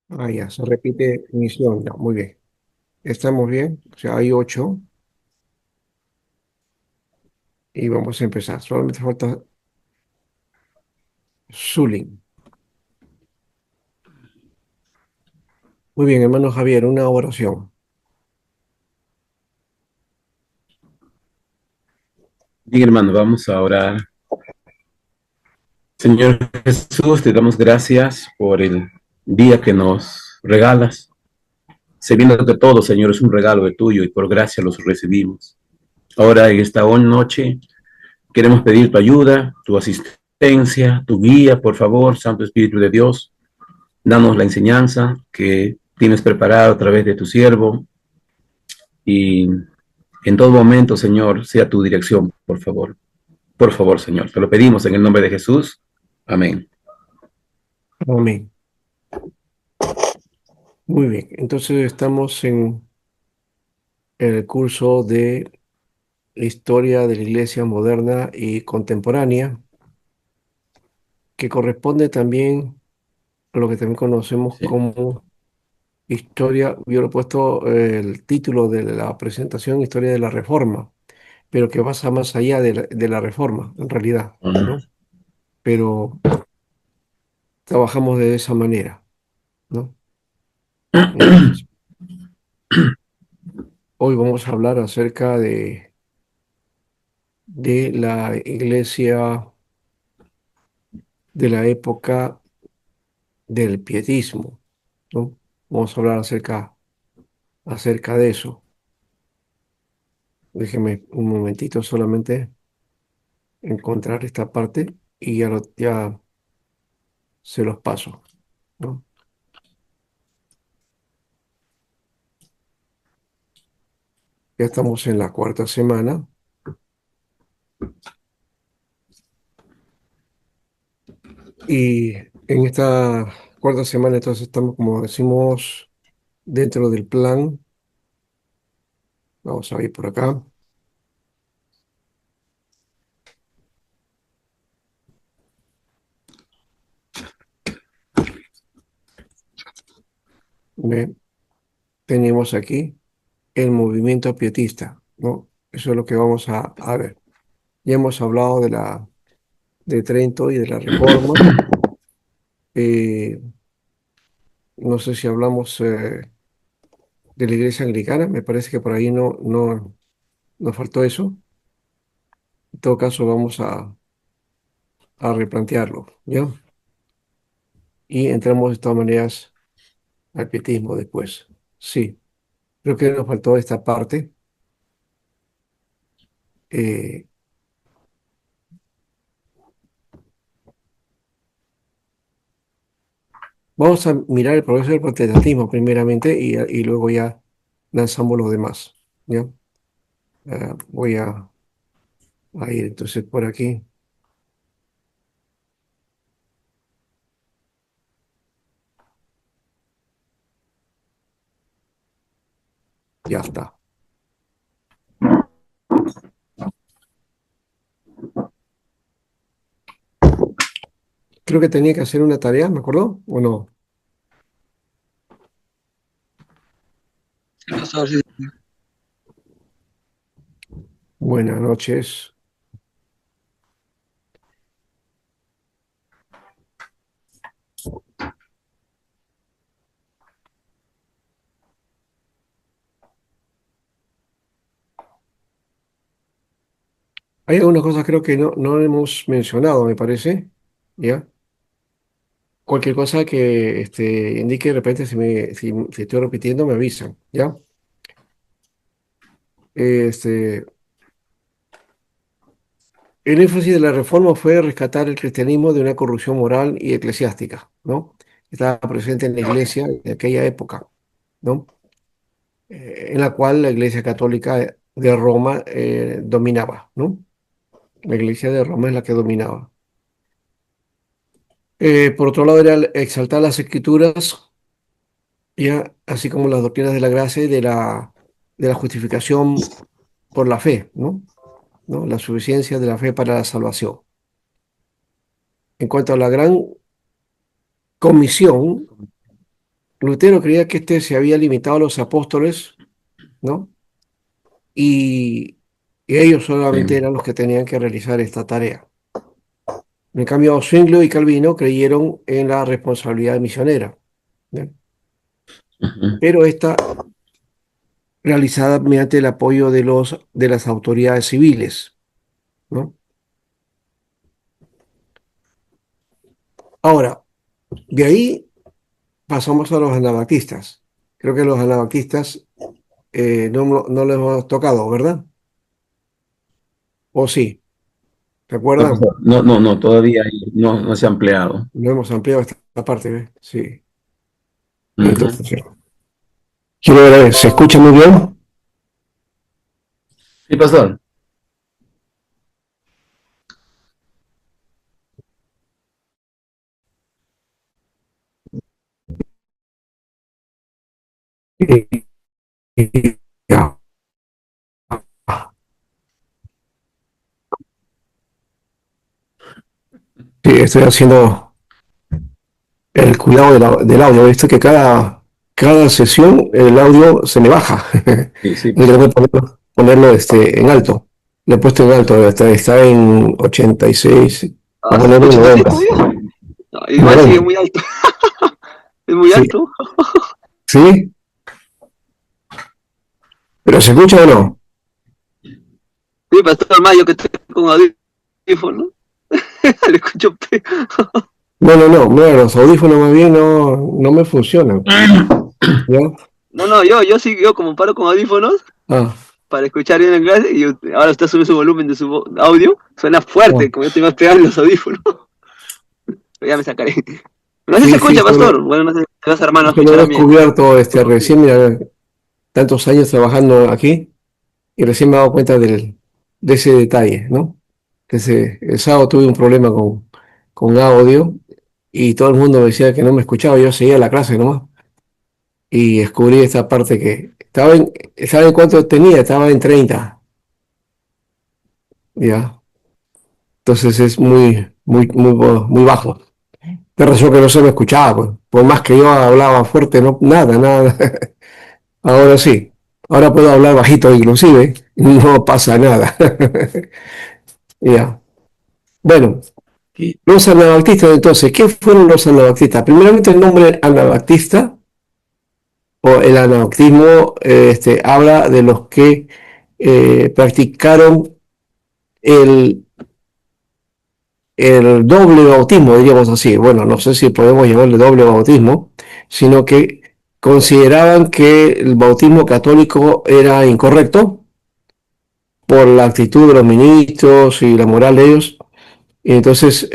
Ya, se repite misión, ya, muy bien. ¿Estamos bien? O sea, hay 8 y vamos a empezar. Solamente falta Zulin. Muy bien, hermano Javier, una oración. Bien, hermano, vamos a orar. Señor Jesús, te damos gracias por el día que nos regalas. Sabiendo que todo, Señor, es un regalo de tuyo y por gracia los recibimos. Ahora, en esta noche, queremos pedir tu ayuda, tu asistencia, tu guía, por favor, Santo Espíritu de Dios. Danos la enseñanza que tienes preparada a través de tu siervo y en todo momento, Señor, sea tu dirección, por favor. Por favor, Señor, te lo pedimos en el nombre de Jesús. Amén. Amén. Muy bien, entonces estamos en el curso de Historia de la Iglesia Moderna y Contemporánea, que corresponde también a lo que también conocemos Sí. como Historia. Yo le he puesto el título de la presentación, Historia de la Reforma, pero que pasa más allá de la Reforma, en realidad, ¿no? Pero trabajamos de esa manera, ¿no? Entonces, hoy vamos a hablar acerca de la iglesia de la época del pietismo, ¿no? Vamos a hablar acerca de eso. Déjeme un momentito solamente encontrar esta parte y ya se los paso, ¿no? Ya estamos en la cuarta semana y en esta cuarta semana entonces estamos, como decimos, dentro del plan. Vamos a ir por acá. Ve, tenemos aquí el movimiento pietista, ¿no? Eso es lo que vamos a ver. Ya hemos hablado de Trento y de la Reforma. Eh, no sé si hablamos de la Iglesia Anglicana. Me parece que por ahí no nos faltó eso. En todo caso, vamos a replantearlo, ¿ya? Y entramos de todas maneras al pietismo después. Sí, creo que nos faltó esta parte. Eh, Vamos a mirar el progreso del protestantismo primeramente y luego ya lanzamos los demás, ¿ya? Voy a ir entonces por aquí. Ya está. Creo que tenía que hacer una tarea, ¿me acuerdo? ¿O no? Sí, pastor, sí. Buenas noches. Hay algunas cosas creo que no hemos mencionado, me parece. ¿Ya? Cualquier cosa que indique de repente si estoy repitiendo, me avisan. ¿Ya? Este, el énfasis de la reforma fue rescatar el cristianismo de una corrupción moral y eclesiástica, ¿no? Estaba presente en la iglesia de aquella época, ¿no? En la cual la iglesia católica de Roma dominaba, ¿no? La iglesia de Roma es la que dominaba. Por otro lado, era exaltar las escrituras, ya, así como las doctrinas de la gracia y de la justificación por la fe, ¿no? ¿No? La suficiencia de la fe para la salvación. En cuanto a la gran comisión, Lutero creía que este se había limitado a los apóstoles, ¿no? Y, y ellos solamente Sí. eran los que tenían que realizar esta tarea. En cambio, Zwinglio y Calvino creyeron en la responsabilidad misionera, ¿no? Ujú. Pero esta realizada mediante el apoyo de las autoridades civiles, ¿no? Ahora, de ahí pasamos a los anabaptistas. Creo que los anabaptistas no los hemos tocado, ¿verdad? ¿O sí? No, ¿Recuerdan? pastor, no, no, no, todavía no, no se ha ampliado. No hemos ampliado esta parte, ¿ves? Sí. Ujú. Entonces, sí. Quiero ver, ¿se escucha muy bien? Sí, pastor. Eh, ya. Sí, estoy haciendo el cuidado del audio. He visto que cada sesión el audio se me baja. Sí, sí, Y tengo pastor. que ponerlo en alto. Lo he puesto en alto, está en 86. Voy a ponerlo en 86 90. todavía. No, igual sigue 90. muy alto. Es muy Sí, alto. sí, pero ¿se escucha o no? Sí, pastor Mayo que estoy con audífono. Le escucho No, no, no. Mira, los audífonos más bien no me funcionan. ¿Ya? No, no, yo como paro con audífonos Ah, para escuchar bien en clase y ahora usted sube su volumen de su audio, suena ah. fuerte, como yo estoy más pegado en los audífonos. Pero ya me sacaré. No sé si se Sí, sí, escucha, pastor. Bueno, no sé si los hermanos se lo he escucharán bien. descubierto recién, mira, tantos años trabajando aquí. Y recién me he dado cuenta de ese detalle, ¿no? El sábado tuve un problema con audio y todo el mundo me decía que no me escuchaba, yo seguía la clase nomás y descubrí esta parte que ¿saben cuánto tenía? Estaba en 30, ya. Entonces es muy bajo. De razón que no se me escuchaba, pues. Por más que yo hablaba fuerte, no, nada, nada. Ahora sí, ahora puedo hablar bajito inclusive, no pasa nada. Ya. Bueno, Sí. los anabaptistas, entonces, ¿qué fueron los anabaptistas? Primeramente, el nombre anabaptista o el anabaptismo habla de los que practicaron el, el doble bautismo, diríamos así. Bueno, no sé si podemos llamarle doble bautismo, sino que consideraban que el bautismo católico era incorrecto por la actitud de los ministros y la moral de ellos. Y entonces,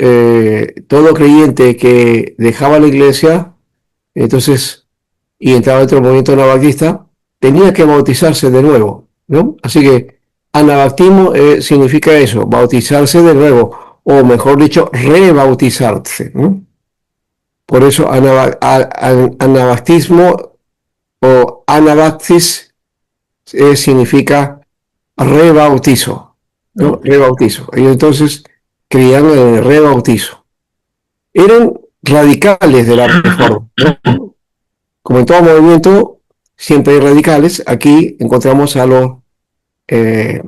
todo creyente que dejaba la iglesia, entonces, y entraba dentro del movimiento anabaptista, tenía que bautizarse de nuevo, ¿no? Así que anabaptismo significa eso, bautizarse de nuevo, o mejor dicho, rebautizarse, ¿no? Por eso anabaptismo o anabaptis significa rebautizo, ¿no? Ok. Rebautizo. Y entonces creían en el rebautizo. Eran radicales de la reforma, ¿no? Como en todo movimiento, siempre hay radicales. Aquí encontramos a los eh,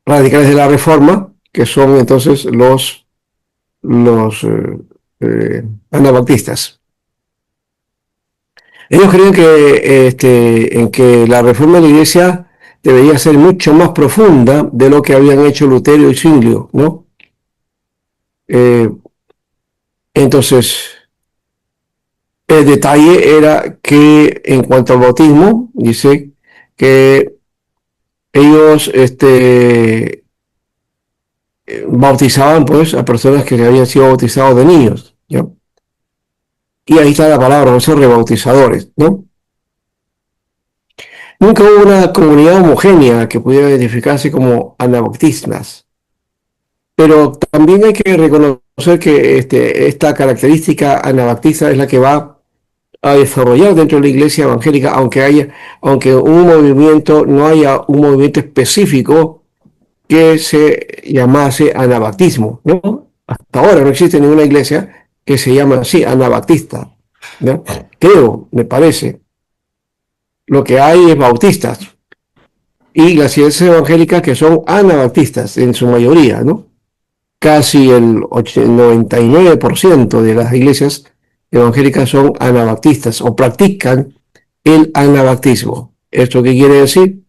radicales de la reforma, que son entonces los anabaptistas. Ellos creían en que la reforma de la iglesia debería ser mucho más profunda de lo que habían hecho Lutero y Zwinglio, ¿no? Eh, entonces, el detalle era que en cuanto al bautismo, dice que ellos bautizaban pues a personas que habían sido bautizados de niños, ¿ya? Y ahí está la palabra, son rebautizadores, ¿no? Nunca hubo una comunidad homogénea que pudiera identificarse como anabaptistas, pero también hay que reconocer que esta característica anabaptista es la que va a desarrollar dentro de la iglesia evangélica, aunque un movimiento, no haya un movimiento específico que se llamase anabaptismo, ¿no? Hasta ahora no existe ninguna iglesia que se llame así, anabaptista. ¿ya? Creo, me parece. Lo que hay es bautistas y las iglesias evangélicas que son anabaptistas en su mayoría, ¿no? Casi el 99% de las iglesias evangélicas son anabaptistas o practican el anabaptismo. ¿Esto qué quiere decir?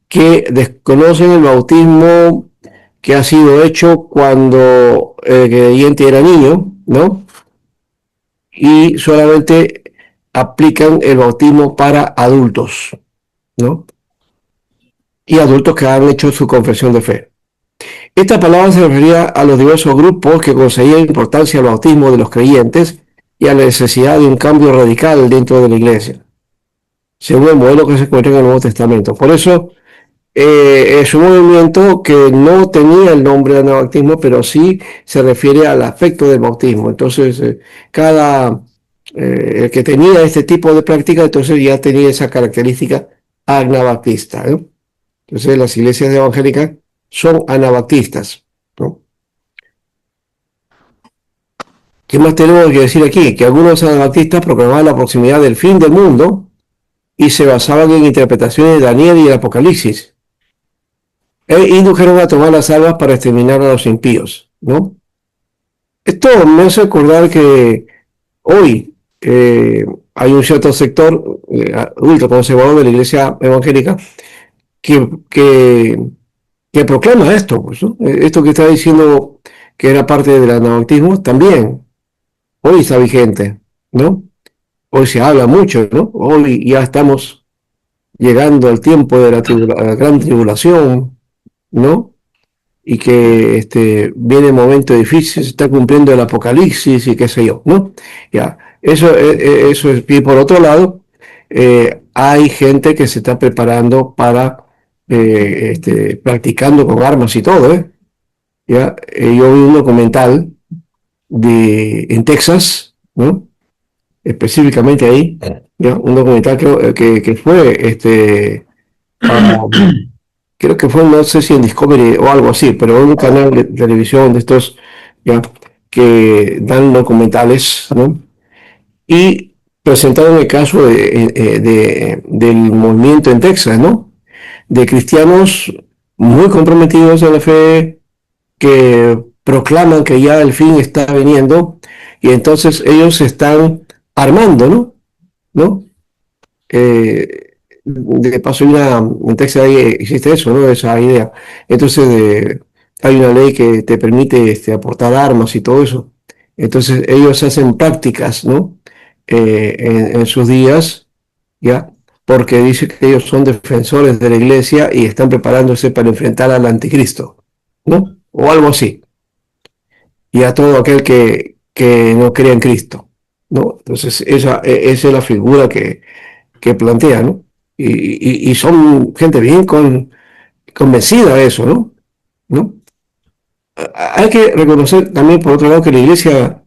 Que desconocen el bautismo que ha sido hecho cuando el creyente era niño, ¿no? Y solamente aplican el bautismo para adultos, ¿no? Y adultos que han hecho su confesión de fe. Esta palabra se refería a los diversos grupos que concedían importancia al bautismo de los creyentes y a la necesidad de un cambio radical dentro de la iglesia, según el modelo que se encuentra en el Nuevo Testamento. Por eso es un movimiento que no tenía el nombre de anabautismo, pero sí se refiere al aspecto del bautismo. Entonces, el que tenía este tipo de práctica, entonces ya tenía esa característica anabaptista, ¿no? Entonces, las iglesias evangélicas son anabaptistas, ¿no? ¿Qué más tenemos que decir aquí? Que algunos anabaptistas proclamaban la proximidad del fin del mundo y se basaban en interpretaciones de Daniel y el Apocalipsis. Indujeron a tomar las armas para exterminar a los impíos, ¿no? Esto me hace recordar que hoy hay un cierto sector ultraconservador de la iglesia evangélica que, que, que proclama esto, pues, ¿no? Esto que está diciendo que era parte del anabautismo, también hoy está vigente, ¿no? Hoy se habla mucho, ¿no? Hoy ya estamos llegando al tiempo de la gran tribulación, ¿no? Y que viene un momento difícil, se está cumpliendo el apocalipsis y qué sé yo, ¿no? Ya, eso es, y por otro lado, hay gente que se está preparando para, practicando con armas y todo, ¿eh? Ya, yo vi un documental en Texas, ¿no? Específicamente ahí, ¿ya? Un documental que fue, um, creo que fue, no sé si en Discovery o algo así, pero un canal de televisión de estos, ¿ya? Que dan documentales, ¿no? Y presentaron el caso del movimiento en Texas, ¿no? De cristianos muy comprometidos en la fe, que proclaman que ya el fin está viniendo, y entonces ellos se están armando, ¿no? ¿No? De paso, en Texas existe eso, ¿no? Esa idea. Entonces, hay una ley que te permite aportar armas y todo eso. Entonces, ellos hacen prácticas, ¿no? En sus días, ¿ya? Porque dice que ellos son defensores de la iglesia y están preparándose para enfrentar al anticristo, ¿no? O algo así. Y a todo aquel que no crea en Cristo, ¿no? Entonces, esa es la figura que plantea, ¿no? Y son gente bien convencida de eso, ¿no? ¿No? Hay que reconocer también, por otro lado, que la iglesia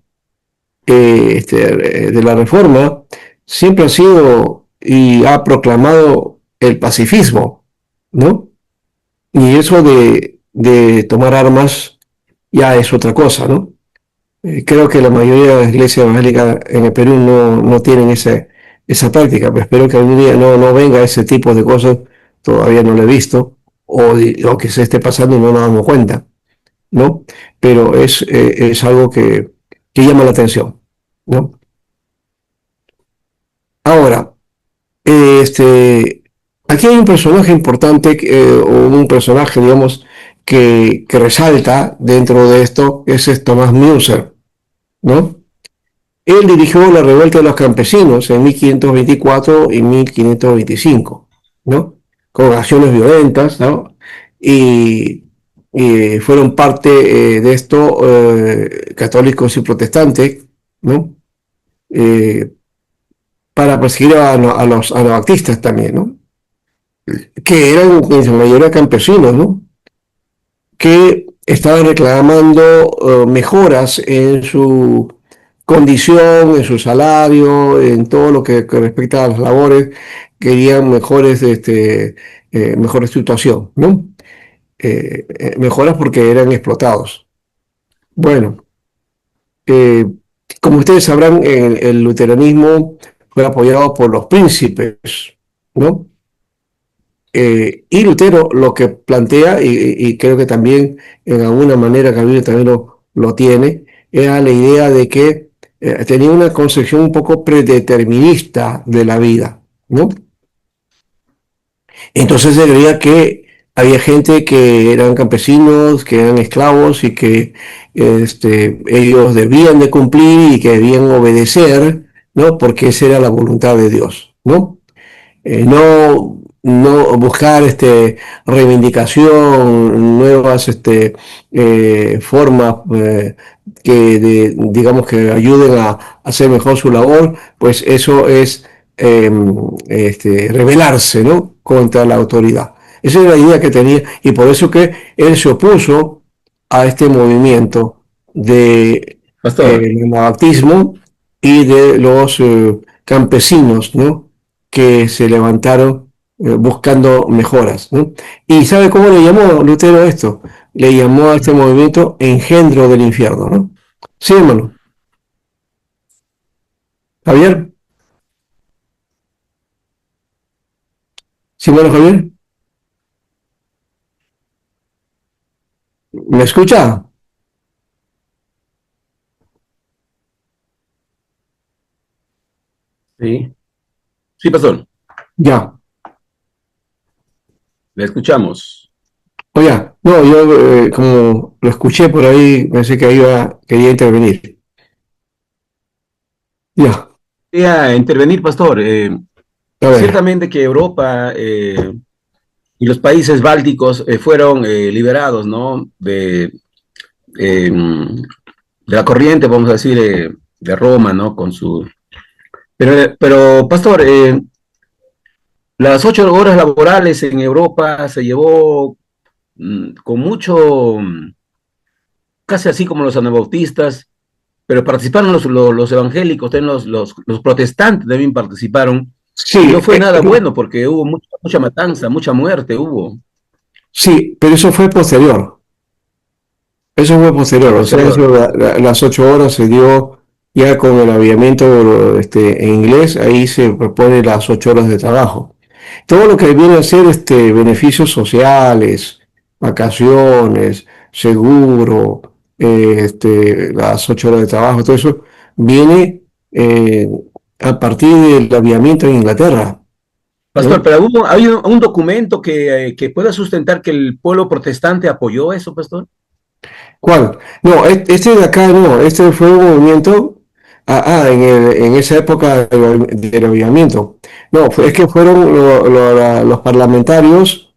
de la Reforma siempre ha sido y ha proclamado el pacifismo, ¿no? Y eso de tomar armas ya es otra cosa, ¿no? Creo que la mayoría de las iglesias evangélicas en el Perú no tienen esa práctica, pero espero que algún día no venga ese tipo de cosas, todavía no lo he visto, o que se esté pasando y no nos damos cuenta, ¿no? Pero es algo que llama la atención, ¿no? Ahora, aquí hay un personaje importante, o un personaje, digamos, que resalta dentro de esto, que es Tomás Müntzer, ¿no? Él dirigió la revuelta de los campesinos en 1524 y 1525, ¿no? Con acciones violentas, ¿no? Y, y fueron parte de esto católicos y protestantes, ¿no? Eh, para perseguir a los anabaptistas también, ¿no? Que eran en su mayoría campesinos, ¿no? Que estaban reclamando mejoras en su condición, en su salario, en todo lo que respecta a las labores, querían mejor situación, ¿no? Mejoras porque eran explotados. Bueno, eh, Como ustedes sabrán, el luteranismo fue apoyado por los príncipes, ¿no? Y Lutero lo que plantea, y creo que también en alguna manera Calvino también lo tiene, era la idea de que tenía una concepción un poco predeterminista de la vida, ¿no? Entonces se creía que había gente que eran campesinos, que eran esclavos y que ellos debían de cumplir y que debían obedecer, ¿no? Porque esa era la voluntad de Dios, ¿no? No buscar reivindicación, nuevas formas digamos, que ayuden a hacer mejor su labor, pues eso es eh, rebelarse, ¿no? Contra la autoridad. Esa es la idea que tenía y por eso que él se opuso a este movimiento de Pastor, anabaptismo y de los campesinos, ¿no? Que se levantaron buscando mejoras, ¿no? ¿Y sabe cómo le llamó Lutero a esto? Le llamó a este movimiento engendro del infierno, ¿no? Sí, hermano. Javier, ¿sí, hermano Javier? ¿Me escucha? sí, sí, pastor, Ya. le escuchamos. Oye, no, yo como lo escuché por ahí, pensé que quería intervenir. Ya, Quería intervenir, pastor. a ver. Ciertamente que Europa y los países bálticos fueron liberados, ¿no? De la corriente, vamos a decir, de Roma, ¿no? Pero pastor, las 8 horas laborales en Europa se llevó con mucho, casi así como los anabautistas, pero participaron los evangélicos, también los protestantes también participaron, y no Sí, fue nada bueno porque hubo mucha matanza, mucha muerte hubo. sí, pero eso fue posterior. Eso fue posterior, Fue o sea, eso, posterior. las 8 horas se dio ya con el aviamiento en inglés, ahí se propone las 8 horas de trabajo. Todo lo que viene a ser beneficios sociales, vacaciones, seguro, las 8 horas de trabajo, todo eso viene eh, a partir del aviamiento en Inglaterra, Pastor, ¿no? pero hay un documento que pueda sustentar que el pueblo protestante apoyó eso, pastor. ¿Cuál? No, este de acá no, este fue un movimiento, en esa época del avivamiento. No, es Sí. que fueron los parlamentarios,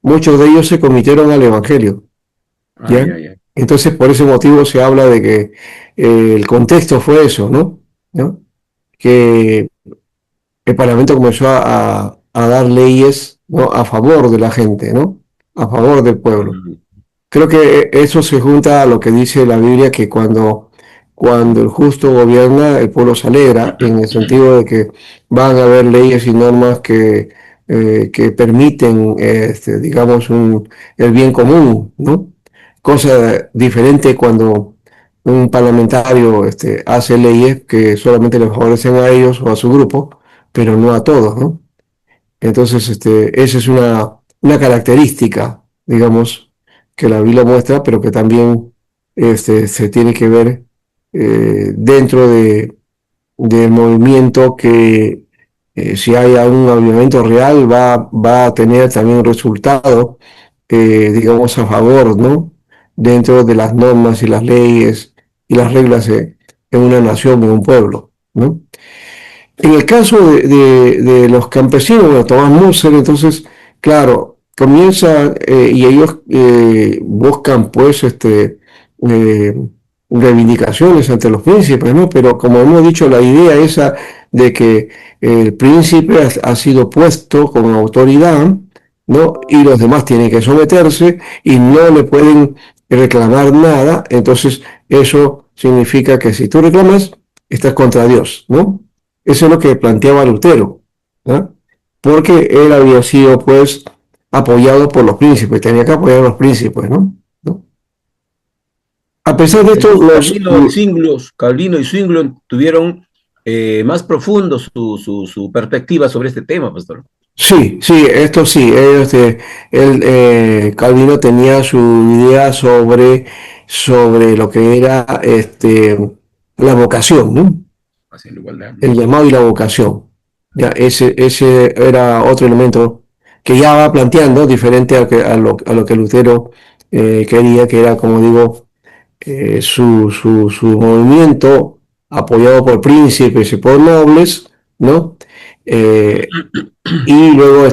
muchos de ellos se convirtieron al Evangelio, Ay, ¿ya? ay, ay. Entonces, por ese motivo se habla de que el contexto fue eso, ¿no? ¿No? Que el Parlamento comenzó a dar leyes, ¿no? A favor de la gente, ¿no? A favor del pueblo. Mm, Creo que eso se junta a lo que dice la Biblia, que cuando el justo gobierna, el pueblo se alegra, en el sentido de que van a haber leyes y normas que permiten, digamos, el bien común, ¿no? Cosa diferente cuando un parlamentario hace leyes que solamente le favorecen a ellos o a su grupo, pero no a todos, ¿no? Entonces, esa es una característica, digamos, que la Biblia muestra, pero que también se tiene que ver dentro del movimiento que si hay un avivamiento real va a tener también un resultado, digamos, a favor, ¿no? Dentro de las normas y las leyes y las reglas en una nación, en un pueblo, ¿no? En el caso de los campesinos, bueno, Tomás Musser, entonces, claro, comienza y ellos buscan pues eh, reivindicaciones ante los príncipes, ¿no? Pero como hemos dicho, la idea esa de que el príncipe ha sido puesto como autoridad, ¿no? Y los demás tienen que someterse y no le pueden reclamar nada, entonces eso significa que si tú reclamas, estás contra Dios, ¿no? Eso es lo que planteaba Lutero, ¿no? Porque él había sido, pues, apoyado por los príncipes, tenía que apoyar a los príncipes, ¿no? ¿No? A pesar de esto, Calvino y Zwingli tuvieron más profundo su perspectiva sobre este tema, pastor. sí, sí, esto sí, Calvino tenía su idea sobre lo que era la vocación, ¿no? Hacia la igualdad, ¿no? El llamado y la vocación. Ya, ese era otro elemento que ya va planteando, diferente a lo que Lutero quería, que era, como digo, su movimiento apoyado por príncipes y por nobles, ¿no? Eh, y luego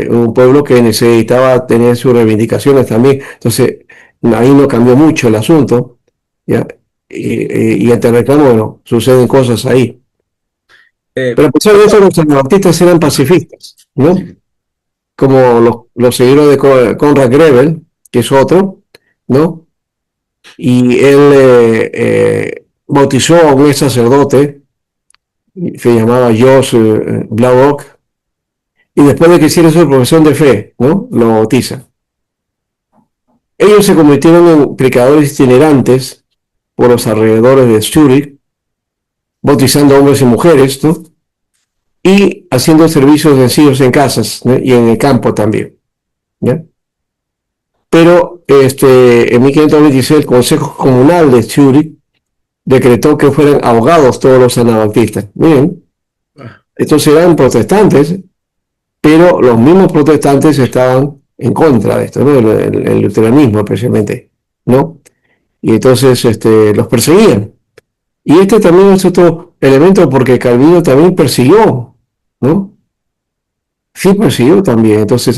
un pueblo que necesitaba tener sus reivindicaciones también. Entonces, ahí no cambió mucho el asunto, ¿ya? Y ante el reclamo, bueno, suceden cosas ahí. Pero a pesar de eso, Pastor, los anabaptistas eran pacifistas, ¿no? sí, Como los seguidores de Conrad Grebel, que es otro, ¿no? Y él bautizó a un ex sacerdote, se llamaba Jos Blaurock, y después de que hiciera su profesión de fe, ¿no? Lo bautiza. Ellos se convirtieron en predicadores itinerantes por los alrededores de Zurich, bautizando hombres y mujeres, ¿no? Y haciendo servicios sencillos en casas, ¿no? Y en el campo también, ¿ya? Pero en 1526 el Consejo Comunal de Zurich decretó que fueran ahogados todos los anabaptistas. Miren, ah, estos eran protestantes, pero los mismos protestantes estaban en contra de esto, ¿no? El luteranismo especialmente, ¿no? Y entonces los perseguían. Y este también es otro elemento porque Calvino también persiguió, ¿no? Sí persiguió también. Entonces,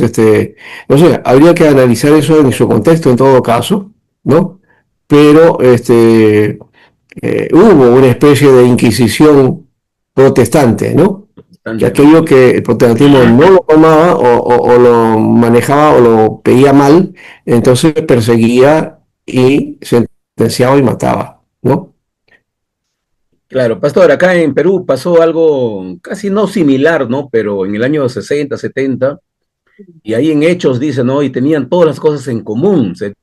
no sé, habría que analizar eso en su contexto en todo caso, ¿no? Pero hubo una especie de inquisición protestante, ¿no? Que bastante, ¿no? aquello que el protestantismo no lo tomaba o lo manejaba o lo veía mal, entonces perseguía y sentenciaba y mataba, ¿no? Claro, pastor, acá en Perú pasó algo casi no similar, ¿no? Pero en el año 60, 70, y ahí en Hechos dice, ¿no? Y tenían todas las cosas en común. Se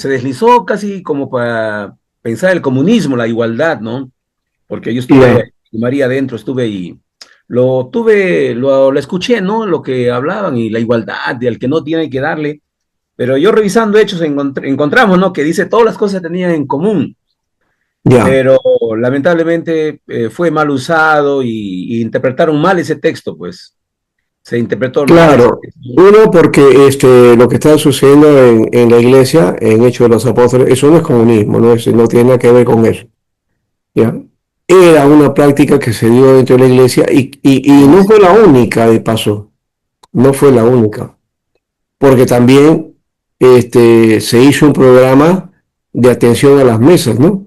deslizó casi como para pensar el comunismo, la igualdad, ¿no? Porque yo Y estuve, María adentro, estuve y lo escuché, ¿no? Lo que hablaban y la igualdad, y al que no tiene que darle. Pero yo revisando Hechos encontramos, ¿no? Que dice todas las cosas tenían en común, ya, pero lamentablemente fue mal usado y interpretaron mal ese texto, pues. Se interpretó mal ese claro. texto. Uno, porque lo que está sucediendo en la iglesia, en Hechos de los Apóstoles, eso no es comunismo, no tiene nada que ver con eso. ¿Ya? Era una práctica que se dio dentro de la iglesia y no fue la única, de paso, no fue la única, porque también se hizo un programa de atención a las mesas, ¿no?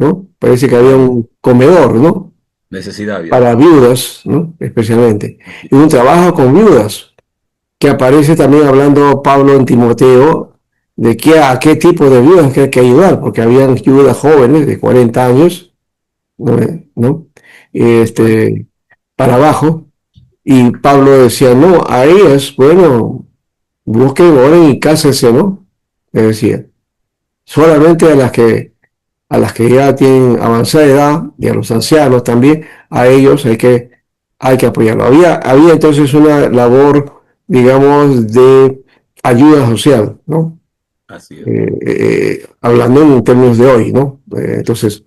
¿No? Parece que había Claro, un comedor, ¿no? necesidad había. Para viudas, ¿no? Especialmente. Así Y un es. trabajo con viudas, que aparece también hablando Pablo en Timoteo de a qué tipo de viudas que hay que ayudar, porque habían viudas jóvenes de 40 años, ¿no? ¿No? Bueno, Para abajo, y Pablo decía, no, a ellas, bueno, busquen, oren y cásense, ¿no? Le decía, solamente a las que ya tienen avanzada edad y a los ancianos también, a ellos hay que apoyarlo. Había entonces una labor, digamos, de ayuda social, ¿no? así es. Hablando en términos de hoy, ¿no? Entonces,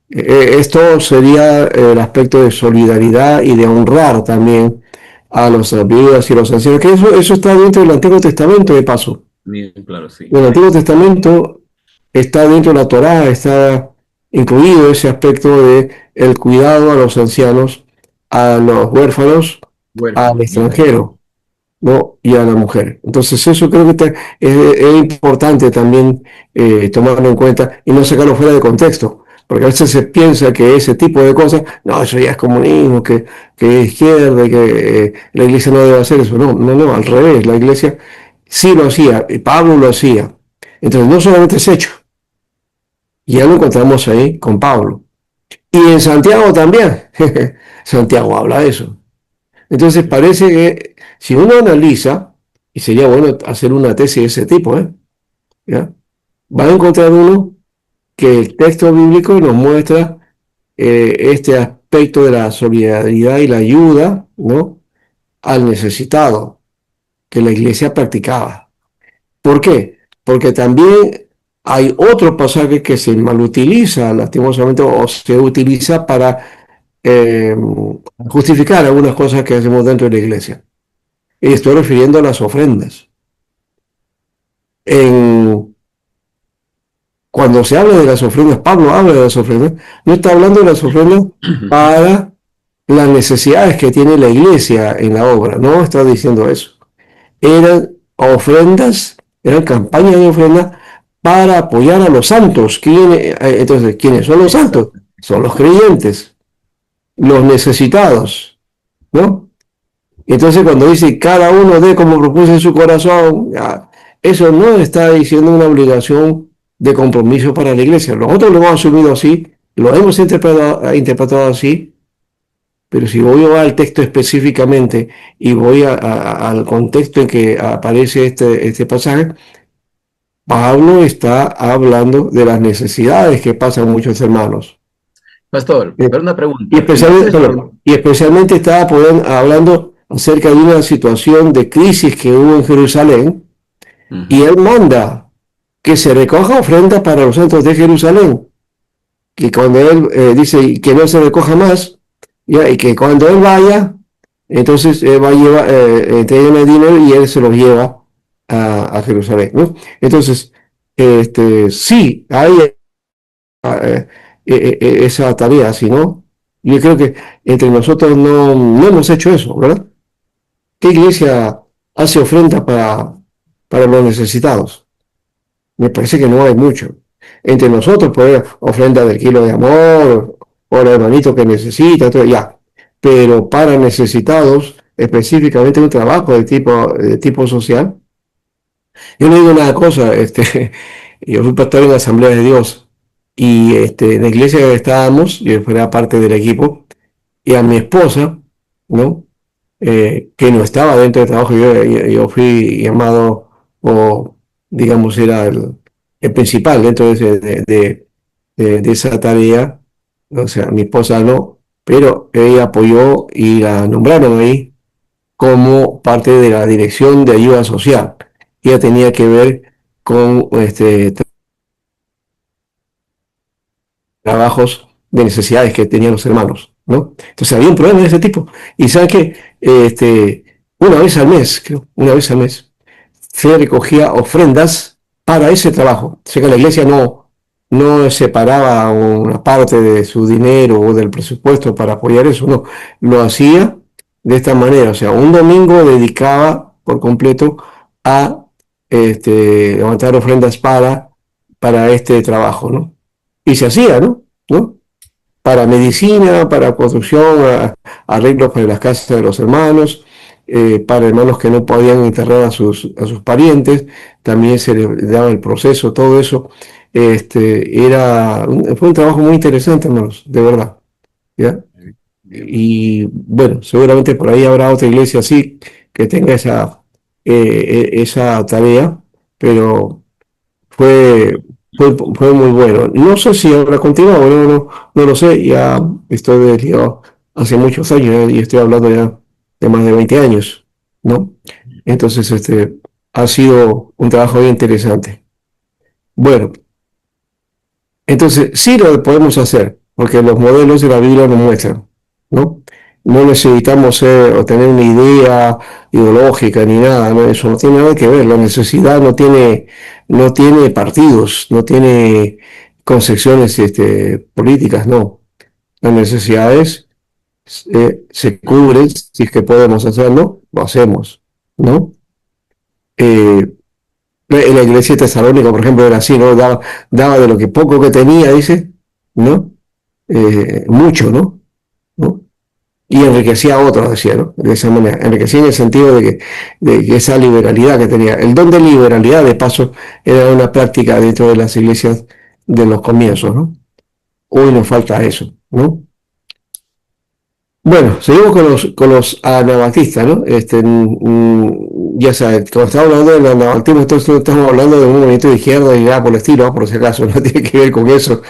esto sería el aspecto de solidaridad y de honrar también a los viudas y los ancianos, que eso está dentro del Antiguo Testamento, de paso. Bien, claro, sí. En el Antiguo Testamento está dentro de la Torá, está incluido ese aspecto de el cuidado a los ancianos, a los huérfanos, al Huérfanos, viudas. extranjero, ¿no? Y a la mujer. Entonces eso creo que es importante también tomarlo en cuenta y no sacarlo fuera de contexto, porque a veces se piensa que ese tipo de cosas, no, eso ya es comunismo, que es izquierda, que la iglesia no debe hacer eso. No, no, no, al revés, la iglesia sí lo hacía, y Pablo lo hacía. Entonces no solamente es hecho, ya lo encontramos ahí con Pablo. Y en Santiago también, Santiago habla de eso. Entonces parece que si uno analiza, y sería bueno hacer una tesis de ese tipo, ¿ya? Van a encontrar uno que el texto bíblico nos muestra este aspecto de la solidaridad y la ayuda, ¿no?, al necesitado que la iglesia practicaba. ¿Por qué? Porque también hay otro pasaje que se malutiliza, lastimosamente, o se utiliza para eh, justificar algunas cosas que hacemos dentro de la iglesia. Y estoy refiriendo a las ofrendas. En, cuando se habla de las ofrendas, Pablo habla de las ofrendas, no está hablando de las ofrendas para las necesidades que tiene la iglesia en la obra, no está diciendo eso. Eran ofrendas, eran campañas de ofrenda para apoyar a los santos. Entonces, ¿quiénes son los santos? Exacto. Son los creyentes, los necesitados, ¿no? Entonces, cuando dice cada uno dé como propuso en su corazón, ya, eso no está diciendo una obligación de compromiso para la iglesia. Nosotros lo hemos asumido así, lo hemos interpretado así, pero si voy al texto específicamente y voy al contexto en que aparece este pasaje, Pablo está hablando de las necesidades que pasan muchos hermanos. Pastor, Eh, pero una Y pregunta. En el especialmente, texto, perdón, y especialmente está hablando acerca de una situación de crisis que hubo en Jerusalén, y ujú, él manda que se recoja ofrenda para los santos de Jerusalén, que cuando él dice que no se recoja más, ya, y que cuando él vaya, entonces va a llevar, entregan el dinero y él se lo lleva a Jerusalén, ¿no? Entonces, sí, hay esa tarea, si no, yo creo que entre nosotros no hemos hecho eso, ¿verdad? ¿Qué iglesia hace ofrenda para los necesitados? Me parece que no hay mucho. Entre nosotros, pues, ofrenda del kilo de amor, o el hermanito que necesita, todo, ya. Pero para necesitados, específicamente un trabajo de tipo social, yo le digo una cosa, yo fui pastor en la Asamblea de Dios, y en la iglesia que estábamos, yo era parte del equipo, y a mi esposa, ¿no? Que no estaba dentro del trabajo, yo fui llamado, o digamos, era el principal dentro de esa tarea, o sea, mi esposa no, pero ella apoyó y la nombraron ahí como parte de la dirección de ayuda social. Ella tenía que ver con trabajos de necesidades que tenían los hermanos, ¿no? Entonces había un problema de ese tipo. Y saben que una vez al mes, creo, una vez al mes, se recogía ofrendas para ese trabajo. O sea que la iglesia no separaba una parte de su dinero o del presupuesto para apoyar eso, no. Lo hacía de esta manera. O sea, un domingo dedicaba por completo a levantar ofrendas para este trabajo, ¿no? Y se hacía, ¿no? Para medicina, para construcción, arreglos para las casas de los hermanos, para hermanos que no podían enterrar a sus parientes, también se les daba el proceso, todo eso. Fue un trabajo muy interesante, hermanos, de verdad, ¿ya? Y bueno, seguramente por ahí habrá otra iglesia así que tenga esa tarea, pero fue muy bueno. No sé si habrá continuado, no lo sé, ya estoy desligado hace muchos años, y estoy hablando ya de más de 20 años, ¿no? Entonces, ha sido un trabajo bien interesante. Bueno, entonces sí lo podemos hacer, porque los modelos de la Biblia nos muestran, ¿no? No necesitamos o tener una idea ideológica ni nada, ¿no? Eso no tiene nada que ver. La necesidad no tiene partidos, no tiene concepciones políticas, no. Las necesidades se cubren, si es que podemos hacerlo, lo hacemos, ¿no? Eh, en la iglesia de Tesalónica, por ejemplo, era así, ¿no? Daba de lo que poco que tenía, dice, ¿no? Mucho, ¿no? Y enriquecía a otros, decía, ¿no? De esa manera, enriquecía en el sentido de que esa liberalidad que tenía. El don de liberalidad, de paso, era una práctica dentro de las iglesias de los comienzos, ¿no? Hoy nos falta eso, ¿no? Bueno, seguimos con los anabaptistas, ¿no? Ya sabes, cuando estamos hablando del anabaptismo, entonces no estamos hablando de un movimiento de izquierda y nada por el estilo, ¿no? Por si acaso, no tiene que ver con eso.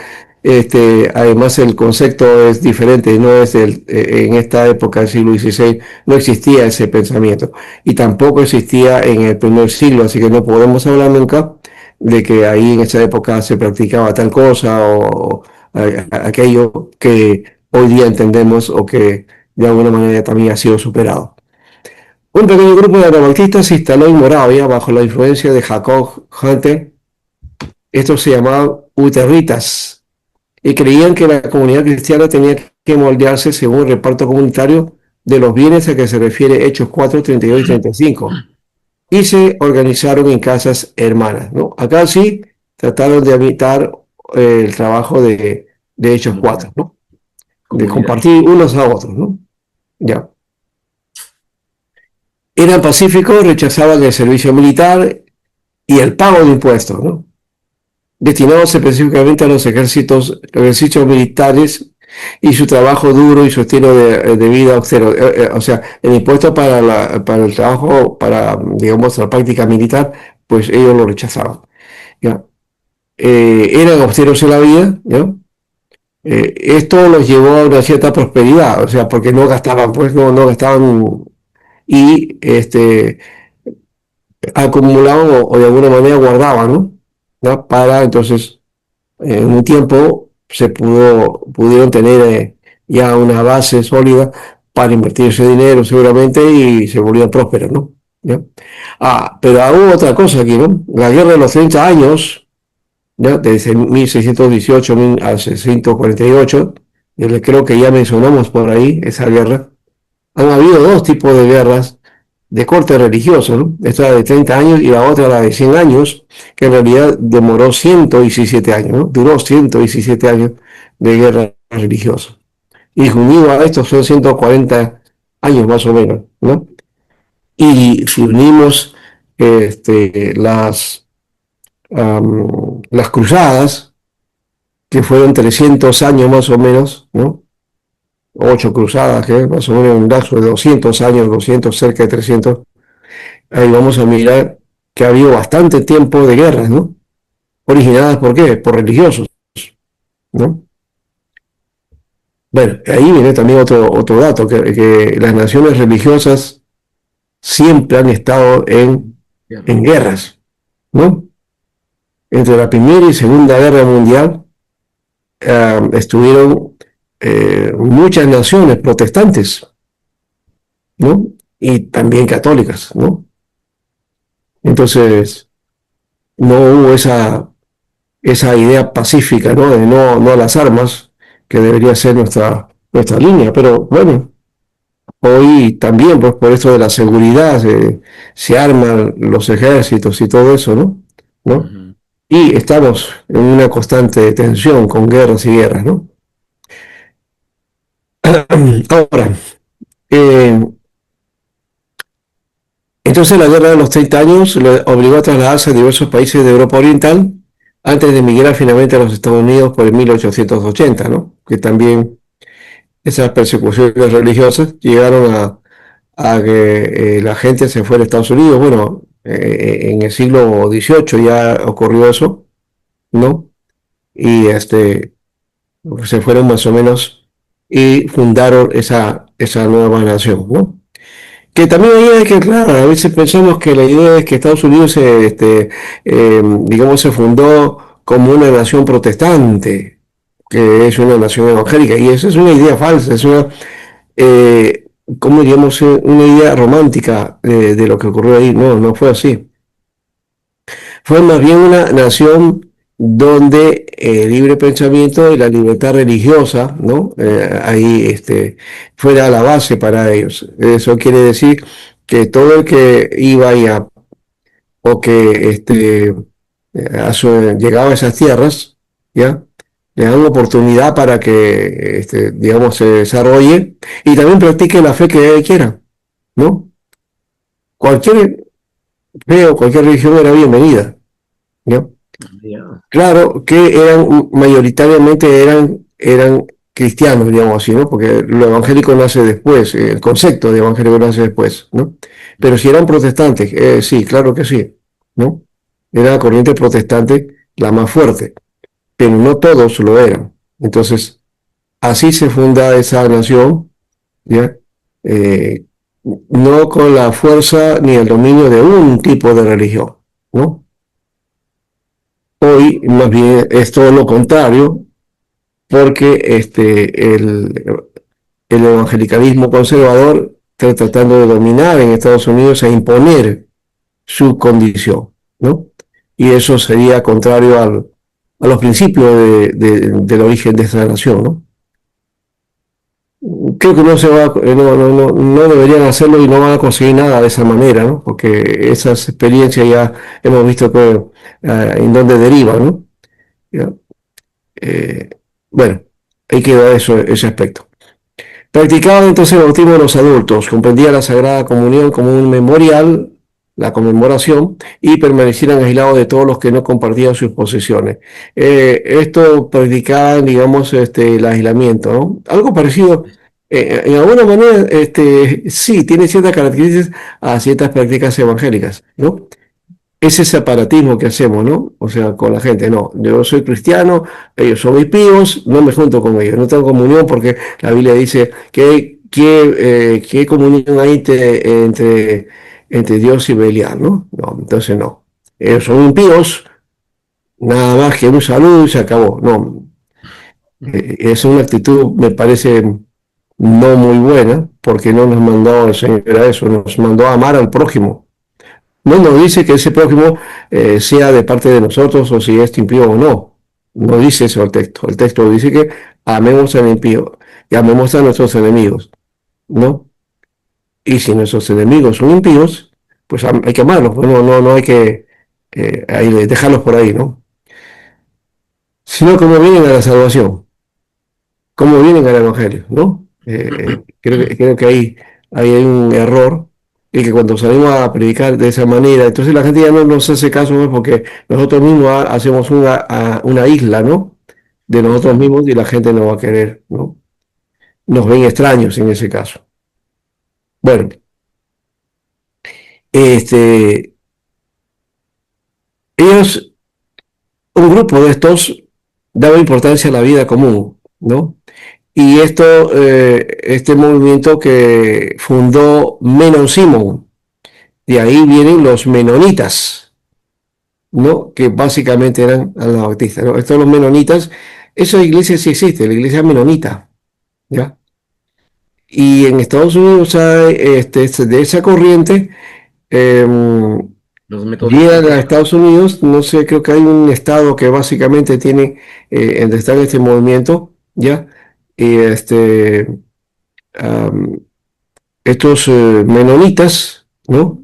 Además, el concepto es diferente, no es en esta época del siglo XVI, no existía ese pensamiento y tampoco existía en el primer siglo, así que no podemos hablar nunca de que ahí en esa época se practicaba tal cosa o aquello que hoy día entendemos o que de alguna manera también ha sido superado. Un pequeño grupo de anabaptistas se instaló en Moravia bajo la influencia de Jacob Hunter. Estos se llamaban uterritas y creían que la comunidad cristiana tenía que moldearse según el reparto comunitario de los bienes a que se refiere Hechos 4, 32 y 35. Y se organizaron en casas hermanas, ¿no? Acá sí trataron de imitar el trabajo de Hechos 4, ¿no? De Comunidad. compartir unos a otros, ¿no? Ya. Eran pacíficos, rechazaban el servicio militar y el pago de impuestos, ¿no? Destinados específicamente a los ejercicios militares y su trabajo duro y su estilo de vida austero. O sea, el impuesto para el trabajo, para, digamos, la práctica militar, pues ellos lo rechazaban. ¿Ya? Eran austeros en la vida, ¿no? Esto los llevó a una cierta prosperidad, o sea, porque no gastaban, pues no gastaban y acumulaban o de alguna manera guardaban, ¿no? ¿No? Para entonces, en un tiempo pudieron tener ya una base sólida para invertir ese dinero seguramente y se volvían prósperos, ¿no? ¿Ya? Pero hubo otra cosa aquí, ¿no? La guerra de los 30 años, ¿ya? Desde 1618 a 1648, creo que ya mencionamos por ahí esa guerra. Han habido dos tipos de guerras de corte religioso, ¿no? Esta de 30 años y la otra la de 100 años, que en realidad demoró 117 años, ¿no? Duró 117 años de guerra religiosa. Y unido a esto son 140 años más o menos, ¿no? Y si unimos las cruzadas, que fueron 300 años más o menos, ¿no? 8 cruzadas, que más o menos un lapso de 200 años, 200, cerca de 300, ahí vamos a mirar que ha habido bastante tiempo de guerras, ¿no? Originadas por qué? Por religiosos, ¿no? Bueno, ahí viene también otro dato, que las naciones religiosas siempre han estado en guerras, ¿no? Entre la Primera y Segunda Guerra Mundial estuvieron muchas naciones protestantes, ¿no? Y también católicas, ¿no? Entonces, no hubo esa idea pacífica, ¿no? De no a las armas, que debería ser nuestra línea. Pero bueno, hoy también, pues por esto de la seguridad, se arman los ejércitos y todo eso, ¿no? ¿No? Ujú. Y estamos en una constante tensión con guerras y guerras, ¿no? Ahora, eh, entonces la guerra de los 30 años lo obligó a trasladarse a diversos países de Europa Oriental antes de emigrar finalmente a los Estados Unidos por el 1880, ¿no? Que también esas persecuciones religiosas llegaron a que la gente se fuera a Estados Unidos. Bueno, en el siglo XVIII ya ocurrió eso, ¿no? Y se fueron más o menos y fundaron esa nueva nación, ¿no? Que también hay que, claro, a veces pensamos que la idea es que Estados Unidos, digamos, se fundó como una nación protestante, que es una nación evangélica, y eso es una idea falsa, es una, eh, ¿cómo diríamos? Una idea romántica de lo que ocurrió ahí. No, no fue así. Fue más bien una nación donde el libre pensamiento y la libertad religiosa, ¿no? Ahí fuera la base para ellos. Eso quiere decir que todo el que iba allá o que llegaba a esas tierras, ¿ya? Le dan oportunidad para que, digamos, se desarrolle y también practique la fe que él quiera, ¿no? Cualquier fe o cualquier religión era bienvenida, ¿ya? Ya. Claro que mayoritariamente eran cristianos, digamos así, ¿no? Porque lo evangélico nace después, el concepto de evangélico nace después, ¿no? Pero si eran protestantes, sí, claro que sí, ¿no? Era la corriente protestante la más fuerte, pero no todos lo eran. Entonces, así se funda esa nación, ¿ya? Eh, no con la fuerza ni el dominio de un tipo de religión, ¿no? Hoy, más bien, es todo lo contrario, porque el evangelicalismo conservador está tratando de dominar en Estados Unidos e imponer su condición, ¿no? Y eso sería contrario a los principios del origen de esta nación, ¿no? Creo que no se va, no deberían hacerlo y no van a conseguir nada de esa manera, ¿no? Porque esas experiencias ya hemos visto que, en dónde derivan, ¿no? ¿Ya? Eh, bueno, ahí queda eso, ese aspecto. Practicaba entonces el bautismo de los adultos, comprendía la Sagrada Comunión como un memorial, la conmemoración, y permanecieran aislados de todos los que no compartían sus posesiones. Esto practicaba, digamos, el aislamiento, ¿no? Algo parecido, en alguna manera, sí, tiene ciertas características a ciertas prácticas evangélicas, ¿no? Es ese separatismo que hacemos, ¿no? O sea, con la gente, no, yo soy cristiano, ellos son impíos, no me junto con ellos, no tengo comunión porque la Biblia dice que comunión hay entre Dios y Belial, ¿no? No, entonces no. Ellos son impíos, nada más que un saludo y se acabó. No, es una actitud, me parece, no muy buena, porque no nos mandó el Señor a eso, nos mandó a amar al prójimo. No nos dice que ese prójimo sea de parte de nosotros o si es impío o no. No dice eso el texto. El texto dice que amemos al impío y amemos a nuestros enemigos, ¿no? Y si nuestros enemigos son impíos, pues hay que amarlos, pues no hay que dejarlos por ahí, ¿no? Sino como vienen a la salvación, como vienen al Evangelio, ¿no? Creo que ahí hay un error y que cuando salimos a predicar de esa manera, entonces la gente ya no nos hace caso, ¿no? Porque nosotros mismos hacemos una isla, ¿no? De nosotros mismos y la gente no va a querer, ¿no? Nos ven extraños en ese caso. Bueno, este, ellos, un grupo de estos daba importancia a la vida común, ¿no? Y este movimiento que fundó Menon Simon, de ahí vienen los menonitas, ¿no? Que básicamente eran anabaptistas, ¿no? Estos los menonitas, esa iglesia sí existe, la iglesia menonita, ¿ya? Y en Estados Unidos hay de esa corriente, eh, Los metodistas, llegan a señor. Estados Unidos, no sé, creo que hay un estado que básicamente tiene, donde está en este movimiento, ¿ya? Y um, estos menonitas, ¿no?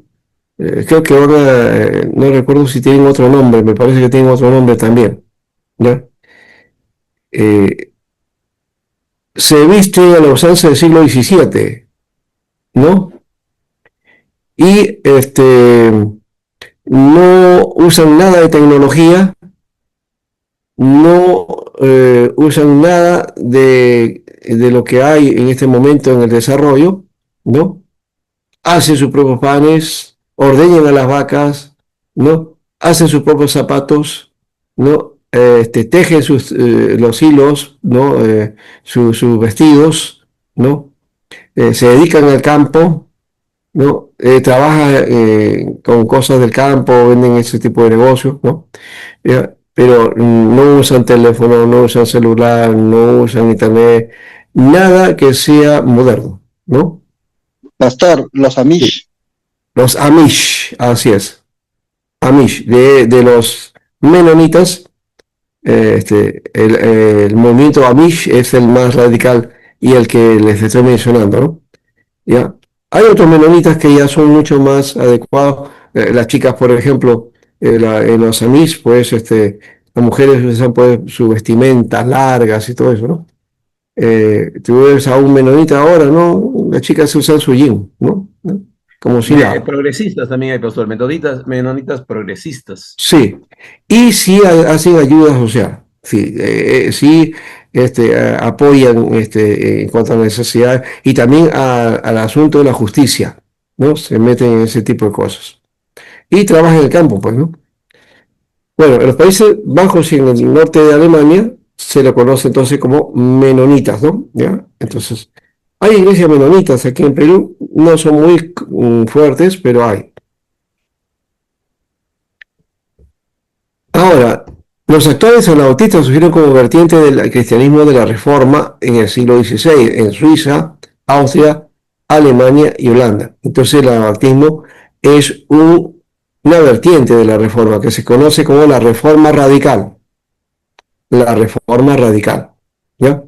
Creo que ahora, no recuerdo si tienen otro nombre, me parece que tienen otro nombre también, ¿ya? Eh, Se viste a la usanza del siglo XVII, ¿no? Y no usan nada de tecnología, no usan nada de lo que hay en este momento en el desarrollo, ¿no? Hacen sus propios panes, ordeñan a las vacas, ¿no? Hacen sus propios zapatos, ¿no? Tejen los hilos, ¿no? Sus vestidos, ¿no? Se dedican al campo, ¿no? Trabajan con cosas del campo, venden ese tipo de negocios, ¿no? Pero no usan teléfono, no usan celular, no usan internet, nada que sea moderno, ¿no? Pastor, los Sí. Amish. Los Amish, así es. Amish, de los menonitas, el movimiento Amish es el más radical y el que les estoy mencionando, ¿no? ¿Ya? Hay otros menonitas que ya son mucho más adecuados. Las chicas, por ejemplo, en los Amish, pues, las mujeres usan pues, sus vestimentas largas y todo eso, ¿no? Tú ves a un menonita ahora, ¿no? Las chicas usan su jean, ¿no? ¿No? Como si nada. Progresistas también hay, pastor. Metoditas, menonitas progresistas. Sí, y sí hacen ayuda social. Sí, sí, apoyan en cuanto a necesidades y también al asunto de la justicia, ¿no? Se meten en ese tipo de cosas. Y trabajan en el campo, pues, ¿no? Bueno, en los Países Bajos y en el norte de Alemania se lo conoce entonces como menonitas, ¿no? ¿Ya? Entonces, hay iglesias menonitas aquí en Perú, no son muy fuertes, pero hay. Ahora, los actuales anabautistas surgieron como vertiente del cristianismo de la Reforma en el siglo XVI, en Suiza, Austria, Alemania y Holanda. Entonces el anabautismo es una vertiente de la Reforma que se conoce como la Reforma Radical. La Reforma Radical, ¿ya?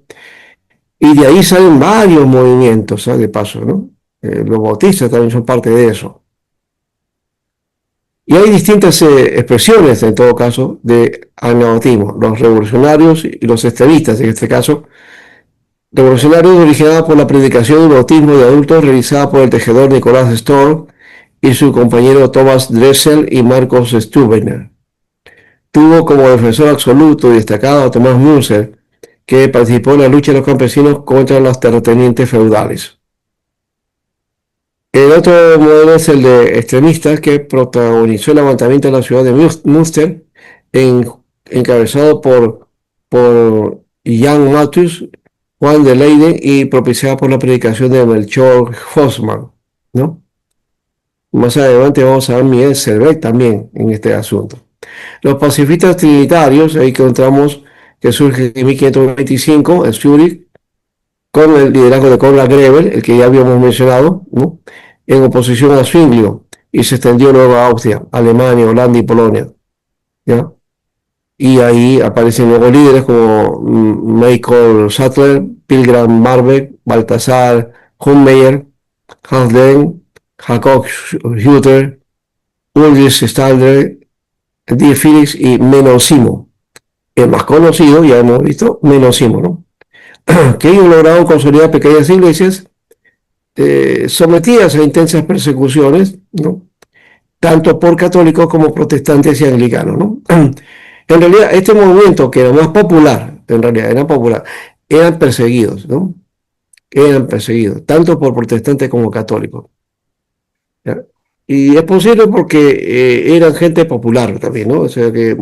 Y de ahí salen varios movimientos, ¿sabes? De paso, ¿no? Los bautistas también son parte de eso. Y hay distintas expresiones, en todo caso, de anabautismo. Los revolucionarios y los extremistas, en este caso. Revolucionarios originada por la predicación del bautismo de adultos realizada por el tejedor Nicolás Storr y su compañero Thomas Dressel y Marcos Stubener. Tuvo como defensor absoluto y destacado a Tomás Munzer, que participó en la lucha de los campesinos contra los terratenientes feudales. El otro modelo es el de extremistas que protagonizó el levantamiento de la ciudad de Münster, encabezado por Jan Matthäus, Juan de Leyden y propiciada por la predicación de Melchor Hofmann, ¿no? Más adelante vamos a ver Miguel Servet también en este asunto. Los pacifistas trinitarios, ahí encontramos que surge en 1525 en Zúrich, con el liderazgo de Konrad Grebel, el que ya habíamos mencionado, ¿no? En oposición a Zwinglio, y se extendió luego a Austria, Alemania, Holanda y Polonia, ¿ya? Y ahí aparecen nuevos líderes como Michael Sattler, Pilgram Marbeck, Baltasar Hummeyer, Hans Dehn, Jacob Hutter, Ulrich Stadler, Die Felix y Menno Simon. El más conocido, ya hemos visto, Menno Simon, ¿no? Que ellos lograron consolidar pequeñas iglesias sometidas a intensas persecuciones, ¿no? Tanto por católicos como protestantes y anglicanos, ¿no? En realidad, este movimiento que era más popular, en realidad era popular, eran perseguidos, ¿no? Eran perseguidos, tanto por protestantes como católicos. ¿Ya? Y es posible porque eran gente popular también, ¿no? O sea que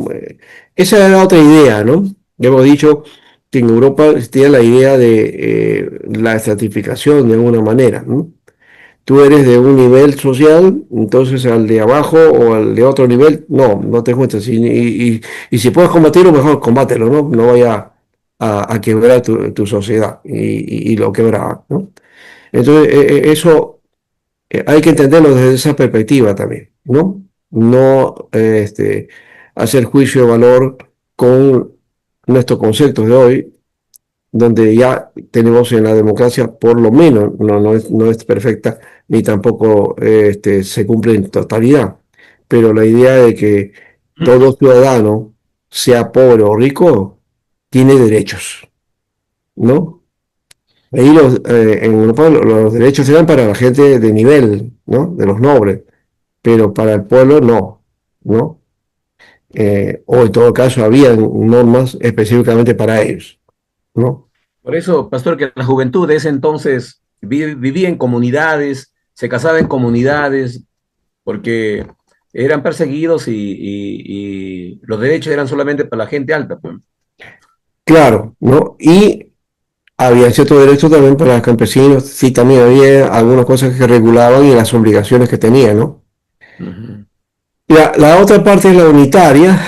esa era otra idea, ¿no? Ya hemos dicho que en Europa existía la idea de la estratificación de alguna manera, ¿no? Tú eres de un nivel social, entonces al de abajo o al de otro nivel, no te juntes. Y si puedes combatirlo, mejor combátelo, ¿no? No vaya a quebrar tu sociedad y lo quebraba, ¿no? Entonces, eso hay que entenderlo desde esa perspectiva también, ¿no? No hacer juicio de valor con nuestros conceptos de hoy, donde ya tenemos en la democracia, por lo menos, no es perfecta, ni tampoco se cumple en totalidad, pero la idea de que todo ciudadano, sea pobre o rico, tiene derechos, ¿no? Ahí en Europa los derechos eran para la gente de nivel, ¿no? De los nobles, pero para el pueblo no, ¿no? O en todo caso había normas específicamente para ellos, ¿no? Por eso, pastor, que la juventud de ese entonces vivía en comunidades, se casaba en comunidades, porque eran perseguidos y los derechos eran solamente para la gente alta, pues. Claro, ¿no? Y había ciertos derechos también para los campesinos, sí, también había algunas cosas que regulaban y las obligaciones que tenían, ¿no? Ujú. La otra parte es la unitaria,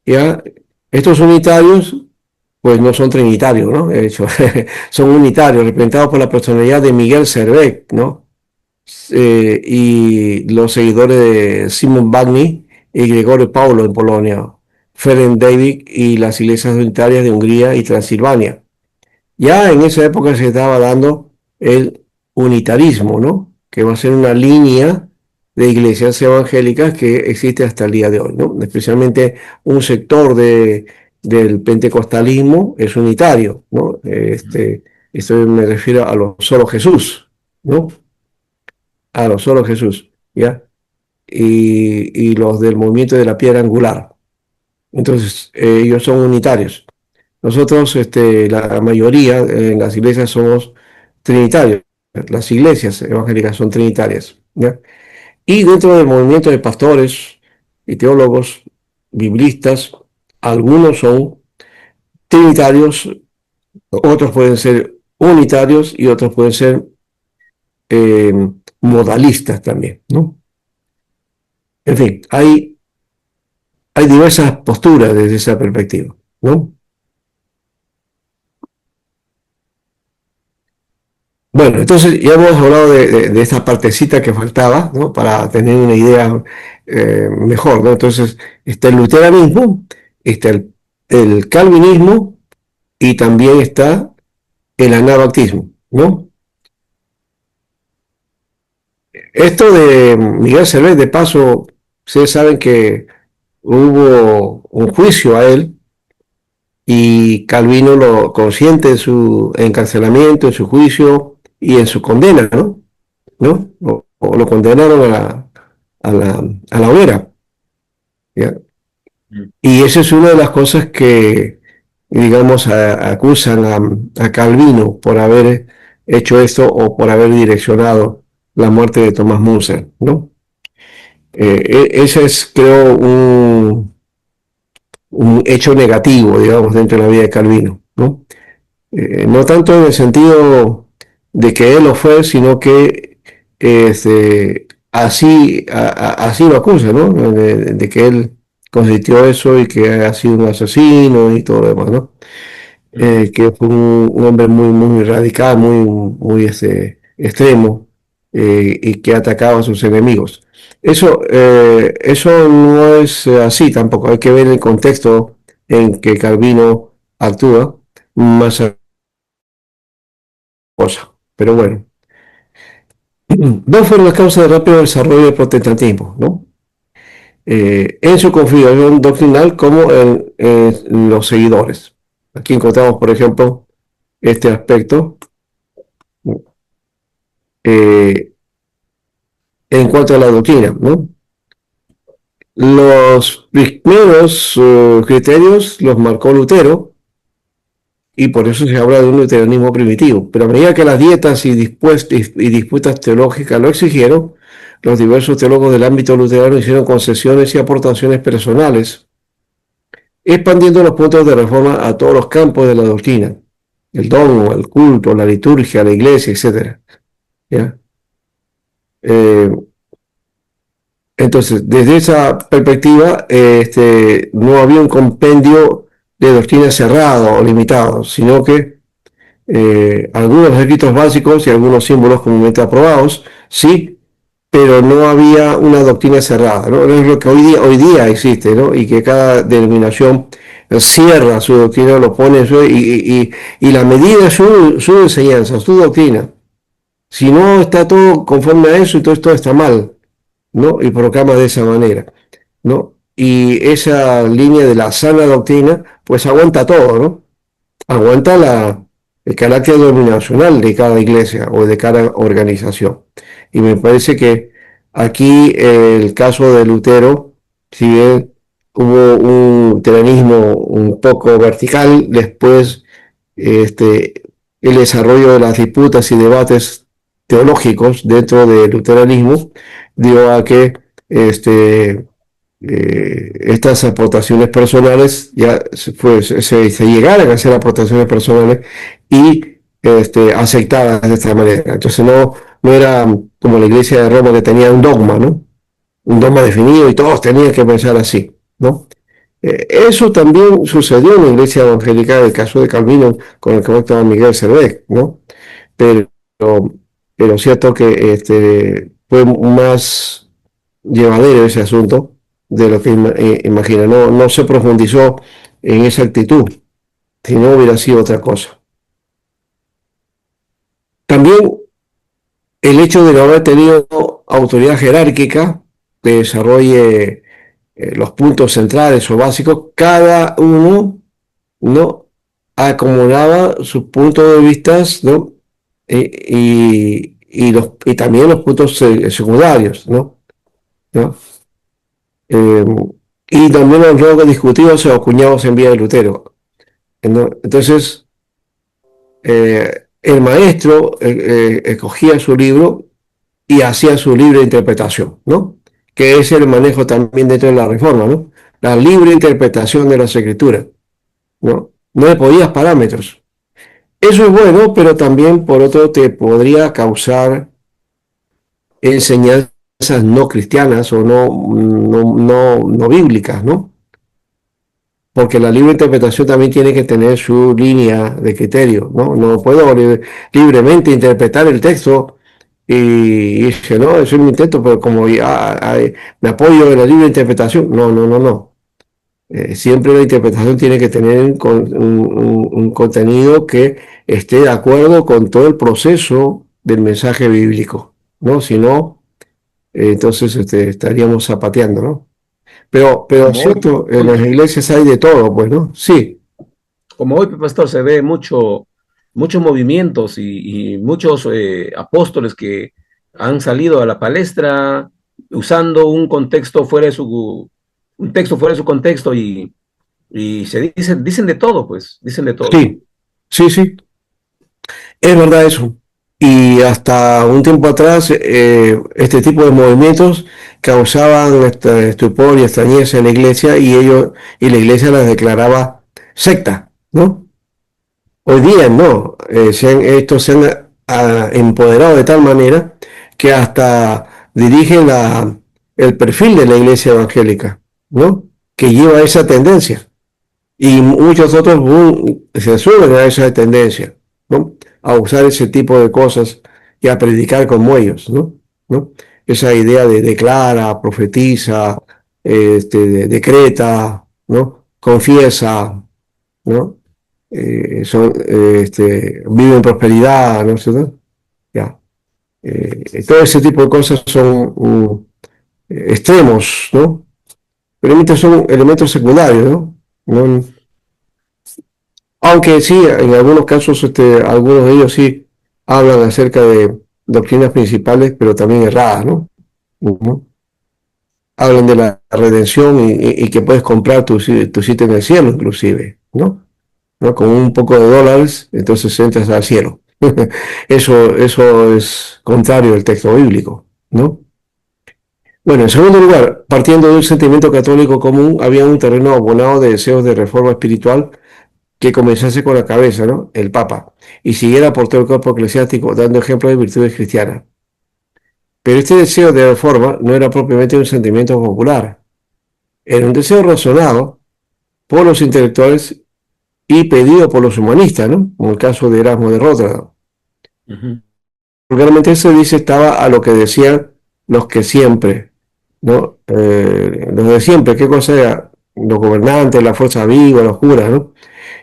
¿ya? Estos unitarios, pues no son trinitarios, ¿no? De hecho, son unitarios, representados por la personalidad de Miguel Servet, ¿no? Y los seguidores de Simon Bagni y Gregorio Paulo en Polonia, Ferenc David y las iglesias unitarias de Hungría y Transilvania. Ya en esa época se estaba dando el unitarismo, ¿no? Que va a ser una línea de iglesias evangélicas que existe hasta el día de hoy, ¿no? Especialmente un sector del pentecostalismo es unitario, ¿no? Esto me refiero a los solo Jesús, ¿no? A los solo Jesús, ¿ya? Y los del movimiento de la piedra angular. Entonces, ellos son unitarios. Nosotros, la mayoría en las iglesias somos trinitarios. Las iglesias evangélicas son trinitarias, ¿ya? Y dentro del movimiento de pastores y teólogos, biblistas, algunos son trinitarios, otros pueden ser unitarios y otros pueden ser eh, modalistas también, ¿no? En fin, hay diversas posturas desde esa perspectiva, ¿no? Bueno, entonces ya hemos hablado de esta partecita que faltaba, ¿no? Para tener una idea mejor, ¿no? Entonces, está el luteranismo, está el calvinismo y también está el anabaptismo, ¿no? Esto de Miguel Servet, de paso, ustedes saben que hubo un juicio a él y Calvino lo consciente en su encarcelamiento, en su juicio y en su condena, ¿no? ¿No? O lo condenaron a la hoguera, ¿ya? Y esa es una de las cosas que, digamos, acusan a Calvino por haber hecho esto o por haber direccionado la muerte de Tomás Munzer, ¿no? Ese es, creo, un hecho negativo, digamos, dentro de la vida de Calvino, ¿no? No tanto en el sentido de que él lo fue, sino que así lo acusa, ¿no? De que él consintió eso y que ha sido un asesino y todo lo demás, ¿no? Que fue un hombre muy radical, muy extremo, y que atacaba a sus enemigos. Eso no es así tampoco, hay que ver el contexto en que Calvino actúa, más cosa. Pero bueno, dos fueron las causas del rápido desarrollo del protestantismo, ¿no? En su configuración doctrinal como en los seguidores. Aquí encontramos, por ejemplo, este aspecto eh, en cuanto a la doctrina, ¿no? Los primeros criterios los marcó Lutero y por eso se habla de un luteranismo primitivo. Pero a medida que las dietas y disputas teológicas lo exigieron, los diversos teólogos del ámbito luterano hicieron concesiones y aportaciones personales, expandiendo los puntos de reforma a todos los campos de la doctrina, el dogma, el culto, la liturgia, la iglesia, etc. ¿Ya? Eh, entonces, desde esa perspectiva, no había un compendio de doctrina cerrado o limitado, sino que algunos escritos básicos y algunos símbolos comúnmente aprobados, sí, pero no había una doctrina cerrada, ¿no? Es lo que hoy día existe, ¿no? Y que cada denominación cierra su doctrina, lo pone y la medida de su enseñanza, su doctrina. Si no está todo conforme a eso, entonces todo está mal, ¿no? Y proclama de esa manera, ¿no? Y esa línea de la sana doctrina, pues aguanta todo, ¿no? Aguanta el carácter dominacional de cada iglesia o de cada organización. Y me parece que aquí el caso de Lutero, si bien hubo un luteranismo un poco vertical, después el desarrollo de las disputas y debates teológicos dentro del luteranismo dio a que estas aportaciones personales ya se llegaran a hacer aportaciones personales y aceptadas de esta manera. Entonces no era como la iglesia de Roma que tenía un dogma, ¿no? Un dogma definido y todos tenían que pensar así, ¿no? Eso también sucedió en la iglesia evangélica, en el caso de Calvino, con el que estaba Miguel Servet, ¿no? Pero, pero cierto que fue más llevadero ese asunto de lo que imagina. No se profundizó en esa actitud, si no hubiera sido otra cosa. También el hecho de no haber tenido autoridad jerárquica que desarrolle los puntos centrales o básicos, cada uno no acomodaba sus puntos de vista, ¿no? Y también los puntos secundarios, ¿no? ¿No? Eh, y también los rogos discutidos o acuñados en vía de Lutero. ¿no? Entonces, el maestro escogía su libro y hacía su libre interpretación, ¿no? Que es el manejo también dentro de la reforma, ¿no? La libre interpretación de las escrituras, ¿no? No le ponías parámetros. Eso es bueno, pero también, por otro, te podría causar enseñanzas no cristianas o no bíblicas, ¿no? Porque la libre interpretación también tiene que tener su línea de criterio, ¿no? No puedo libremente interpretar el texto y dice, no, eso es mi intento, pero como ya me apoyo en la libre interpretación, no, no, no, no. Siempre la interpretación tiene que tener un contenido que esté de acuerdo con todo el proceso del mensaje bíblico, ¿no? Si no, entonces estaríamos zapateando, ¿no? Pero es Como hoy, cierto, en las hoy iglesias hay de todo, pues, ¿no? Sí, como hoy, pastor, se ve muchos movimientos y muchos apóstoles que han salido a la palestra usando un texto fuera de su contexto y dicen de todo, pues, dicen de todo. sí, sí, sí, es verdad eso. Y hasta un tiempo atrás, este tipo de movimientos causaban estupor y extrañeza en la iglesia y la iglesia las declaraba secta, ¿no? Hoy día no, estos se han empoderado de tal manera que hasta dirigen el perfil de la iglesia evangélica, ¿no? Que lleva esa tendencia. Y muchos otros se suben a esa tendencia, ¿no? A usar ese tipo de cosas y a predicar como ellos, ¿no? ¿No? Esa idea de declara, profetiza, decreta, ¿no? Confiesa, ¿no? Viven en prosperidad, ¿no es cierto? Ya. Todo ese tipo de cosas son extremos, ¿no? Pero realmente son elementos secundarios, ¿no? No, aunque sí, en algunos casos, algunos de ellos sí hablan acerca de doctrinas principales, pero también erradas, ¿no? Ujú. Hablan de la redención y que puedes comprar tu sitio en el cielo, inclusive, ¿no? ¿No? Con un poco de dólares, entonces entras al cielo. Eso es contrario al texto bíblico, ¿no? Bueno, en segundo lugar, partiendo de un sentimiento católico común, había un terreno abonado de deseos de reforma espiritual que comenzase con la cabeza, ¿no? El Papa, y siguiera por todo el cuerpo eclesiástico, dando ejemplo de virtudes cristianas. Pero este deseo de reforma no era propiamente un sentimiento popular, era un deseo razonado por los intelectuales y pedido por los humanistas, ¿no? Como el caso de Erasmo de Rotterdam. Ujú. Realmente se dice estaba a lo que decían los que siempre, ¿no? Los de siempre, ¿qué cosa era? Los gobernantes, la fuerza viva, los curas, ¿no?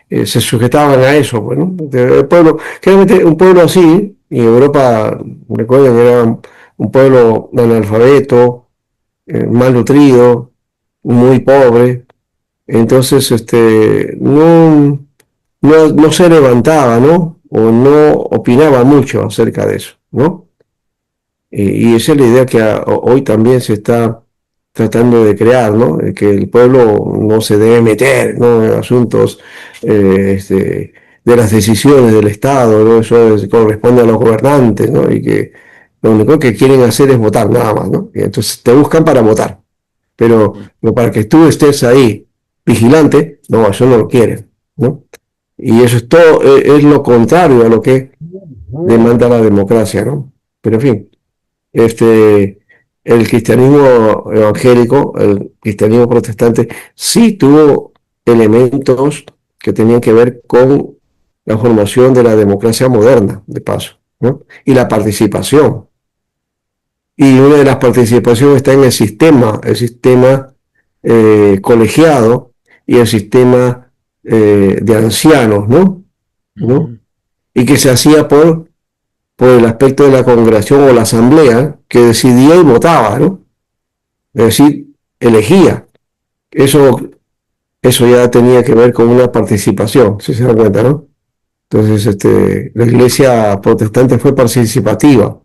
Se sujetaban a eso, pues, ¿no? El pueblo, claramente un pueblo así, y Europa, recuerden, era un pueblo analfabeto, malnutrido, muy pobre, entonces no se levantaba, ¿no? O no opinaba mucho acerca de eso, ¿no? Y esa es la idea que hoy también se está tratando de crear, ¿no? Que el pueblo no se debe meter, ¿no? En asuntos de las decisiones del Estado, ¿no? Corresponde a los gobernantes, ¿no? Y que lo único que quieren hacer es votar, nada más, ¿no? Y entonces te buscan para votar, pero para que tú estés ahí vigilante, no, eso no lo quieren, ¿no? Y eso es todo, es lo contrario a lo que demanda la democracia, ¿no? Pero en fin este, el cristianismo evangélico, el cristianismo protestante, sí tuvo elementos que tenían que ver con la formación de la democracia moderna, de paso, ¿no? Y la participación. Y una de las participaciones está en el sistema colegiado y el sistema de ancianos, ¿no? ¿No? Ujú. Y que se hacía por el aspecto de la congregación o la asamblea que decidía y votaba, ¿no? Es decir, elegía. Eso, eso ya tenía que ver con una participación, si se dan cuenta, ¿no? Entonces, la iglesia protestante fue participativa,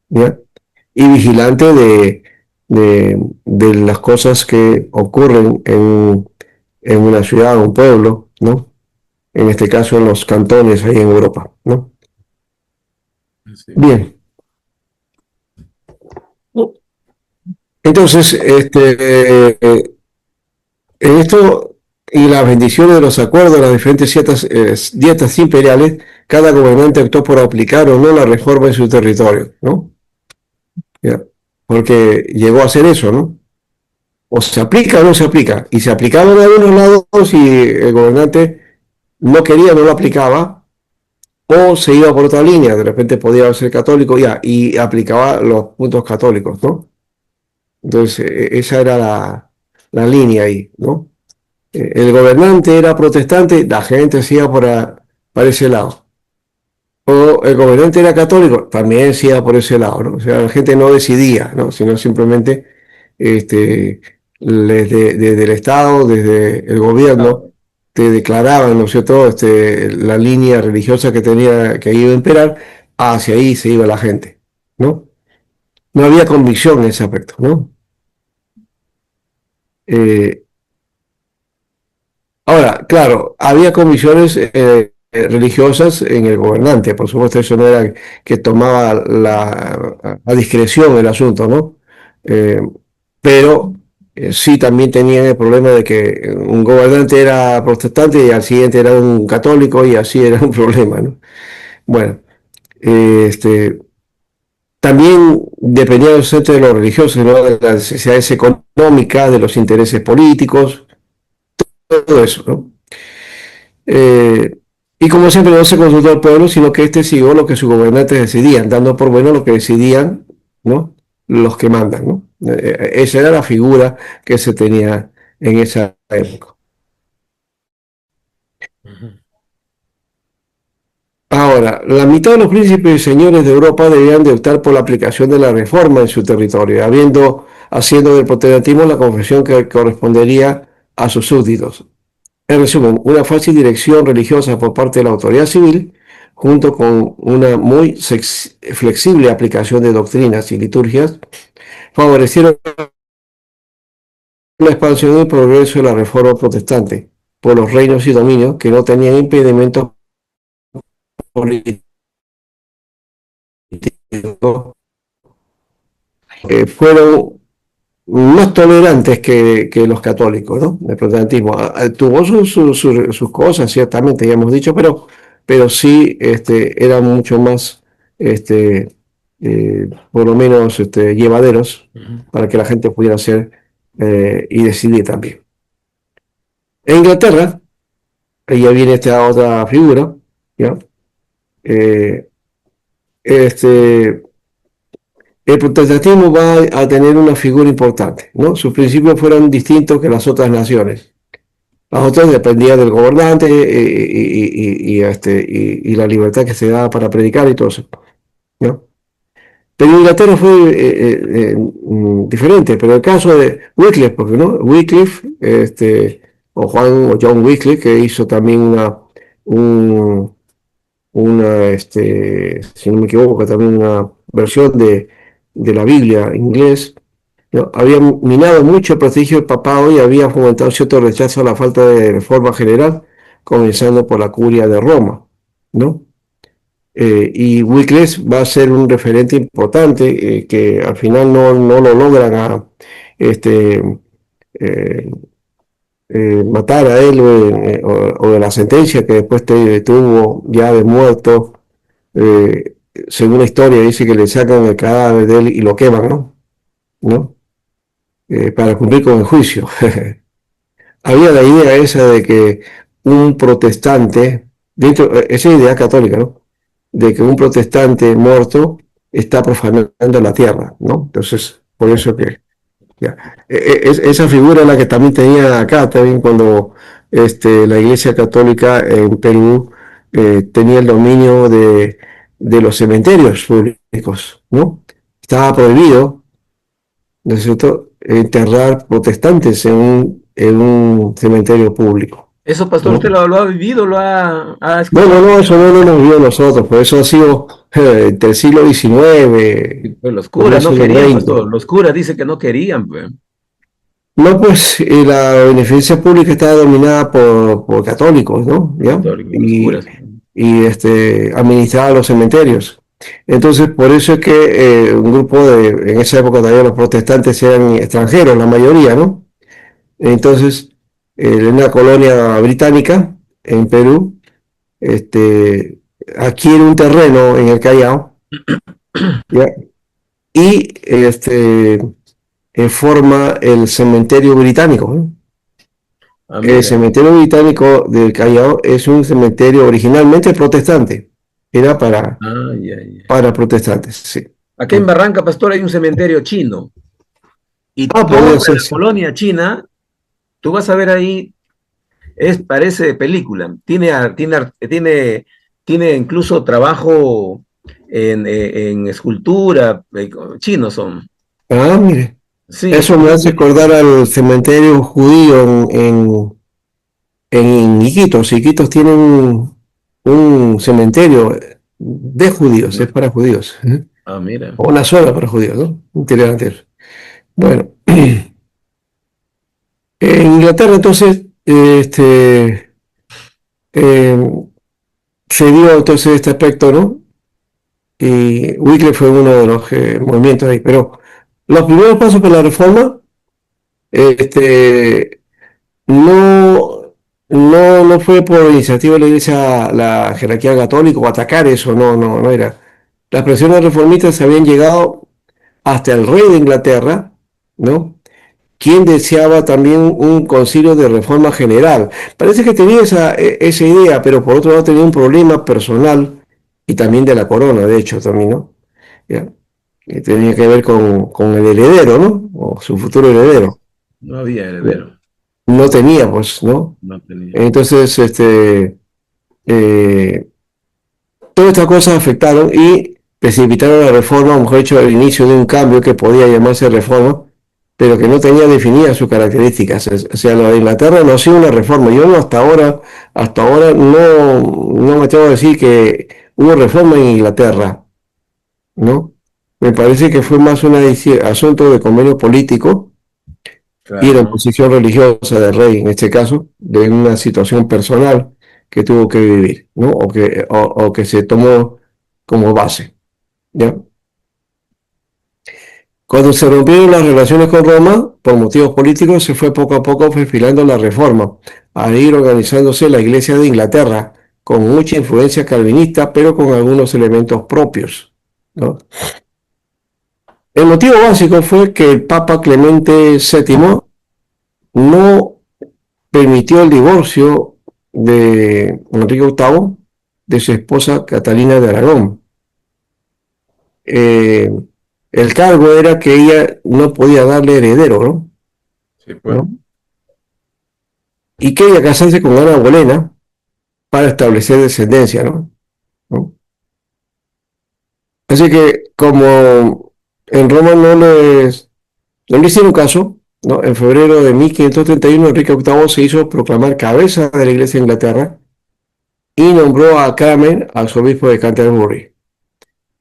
¿ya? Y vigilante de las cosas que ocurren en una ciudad o un pueblo, ¿no? en este caso en los cantones ahí en Europa, ¿no? Sí. Bien. Entonces, en esto y las bendiciones de los acuerdos de las diferentes dietas imperiales, cada gobernante optó por aplicar o no la reforma en su territorio, ¿no? Ya. Porque llegó a hacer eso, ¿no? O se aplica o no se aplica. Y se aplicaba en algunos lados y el gobernante no quería, no lo aplicaba, o se iba por otra línea, de repente podía ser católico ya, y aplicaba los puntos católicos, ¿no? Entonces, esa era la línea ahí, ¿no? El gobernante era protestante, la gente se iba para ese lado. O el gobernante era católico, también se iba por ese lado, ¿no? O sea, la gente no decidía, ¿no? Sino simplemente este, desde el Estado, desde el gobierno, te declaraban, ¿no es cierto?, la línea religiosa que iba a imperar, hacia ahí se iba la gente, ¿no? No había convicción en ese aspecto, ¿no? Eh, Ahora, claro, había comisiones religiosas en el gobernante, por supuesto, eso no era que tomaba a discreción el asunto, ¿no? Eh, pero sí también tenían el problema de que un gobernante era protestante y al siguiente era un católico y así era un problema, ¿no? Bueno, también dependía del centro de los religiosos, ¿no? De las necesidades económicas, de los intereses políticos, todo eso, ¿no? Eh, y como siempre no se consultó al pueblo, sino que este siguió lo que sus gobernantes decidían, dando por bueno lo que decidían, ¿no? Los que mandan, ¿no? Esa era la figura que se tenía en esa época. Ujú. Ahora, la mitad de los príncipes y señores de Europa debían de optar por la aplicación de la reforma en su territorio, haciendo del protestantismo la confesión que correspondería a sus súbditos. En resumen, una fácil dirección religiosa por parte de la autoridad civil, junto con una muy flexible aplicación de doctrinas y liturgias, favorecieron la expansión y el progreso de la reforma protestante por los reinos y dominios que no tenían impedimentos políticos. Fueron más tolerantes que los católicos, ¿no? El protestantismo tuvo sus cosas, ciertamente, ya hemos dicho, pero sí eran mucho más, por lo menos, llevaderos Ujú. para que la gente pudiera hacer y decidir también. En Inglaterra, ahí ya viene esta otra figura, ¿ya? Eh, este, el protestantismo va a tener una figura importante, ¿no? Sus principios fueron distintos que las otras naciones. Las otras dependían del gobernante y la libertad que se daba para predicar y todo eso, ¿no? Pero Inglaterra fue diferente, pero el caso de Wycliffe, porque no, Wycliffe, o Juan o John Wycliffe, que hizo también un, si no me equivoco, también una versión de la Biblia en inglés, ¿no? Había minado mucho el prestigio del papado y había fomentado cierto rechazo a la falta de reforma general, comenzando por la curia de Roma, ¿no? Y Wycliffe va a ser un referente importante que al final no lo logran este, eh, matar a él o de la sentencia que después tuvo ya de muerto. Según la historia dice que le sacan el cadáver de él y lo queman, ¿no? ¿No? Para cumplir con el juicio. Había la idea esa de que un protestante, esa idea católica, ¿no? De que un protestante muerto está profanando la tierra, ¿no? Entonces, por eso que ya. Esa figura es la que también tenía acá, también cuando la Iglesia Católica en Perú tenía el dominio de los cementerios públicos, ¿no? Estaba prohibido, ¿no es cierto?, enterrar protestantes en un cementerio público, Eso, pastor, usted ¿no? lo ha vivido, ha No, no, escuchado. no, eso no lo hemos vivido nosotros, por eso ha sido entre el siglo Y, XIX, pues, los curas no comienzo del querían, XX. pastor. Los curas dicen que no querían, pues. No, pues la beneficencia pública está dominada por católicos, ¿no? ¿Ya? Católicos, los curas. Y administraba los cementerios. Entonces, por eso es que un grupo en esa época todavía los protestantes eran extranjeros, la mayoría, ¿no? Entonces, en una colonia británica en Perú, este, adquiere un terreno en el Callao, ¿ya? Y forma el cementerio británico, ¿no? Ah, El mira. cementerio británico del Callao es un cementerio originalmente protestante. Era Ah, ya, ya. para protestantes, sí. Acá en Barranca, Pastor, hay un cementerio chino. Y Ah, toda podría ser, la sí. colonia china, tú vas a ver ahí, parece de película. Tiene incluso trabajo en escultura. Chinos son. Ah, mire. Sí, Eso me muy hace acordar al cementerio judío en Iquitos. Iquitos tienen un cementerio de judíos, es bueno. para judíos. ¿Eh? Ah, mira. O una zona para judíos, ¿no? Interesante. Bueno, en Inglaterra entonces, eh, se dio entonces este aspecto, ¿no? Y Wycliffe fue uno de los movimientos ahí. Pero los primeros pasos para la reforma, este, no, no fue por iniciativa de la Iglesia, la jerarquía católica o atacar eso, no era. Las presiones reformistas habían llegado hasta el rey de Inglaterra, ¿no? Quien deseaba también un concilio de reforma general. Parece que tenía esa idea, pero por otro lado tenía un problema personal y también de la corona, de hecho, también, ¿no? ¿Ya? Que tenía que ver con el heredero, ¿no? O su futuro Pues, heredero. no había ¿Ya? heredero. No tenía, pues, ¿no? No tenía. Entonces, eh, todas estas cosas afectaron y precipitaron la reforma, mejor dicho, el inicio de un cambio que podía llamarse reforma, pero que no tenía definidas sus características. O sea, lo de Inglaterra no ha sido una reforma. Yo no hasta ahora no me atrevo a decir que hubo reforma en Inglaterra, ¿no? Me parece que fue más un asunto de convenio político y la Claro. imposición religiosa del rey, en este caso, de una situación personal que tuvo que vivir, ¿no? O que se tomó como base, ¿ya? Cuando se rompieron las relaciones con Roma, por motivos políticos, se fue poco a poco perfilando la reforma, a ir organizándose la Iglesia de Inglaterra, con mucha influencia calvinista, pero con algunos elementos propios, ¿no? El motivo básico fue que el Papa Clemente VII no permitió el divorcio de Enrique VIII de su esposa Catalina de Aragón. Eh, el cargo era que ella no podía darle heredero, ¿no? Sí, pues. ¿No? Y quería casarse con Ana Bolena para establecer descendencia, ¿no? ¿No? Así que como en Roma no le hicieron caso, ¿no? En febrero de 1531 Enrique VIII se hizo proclamar cabeza de la Iglesia de Inglaterra y nombró a Cramer arzobispo de Canterbury.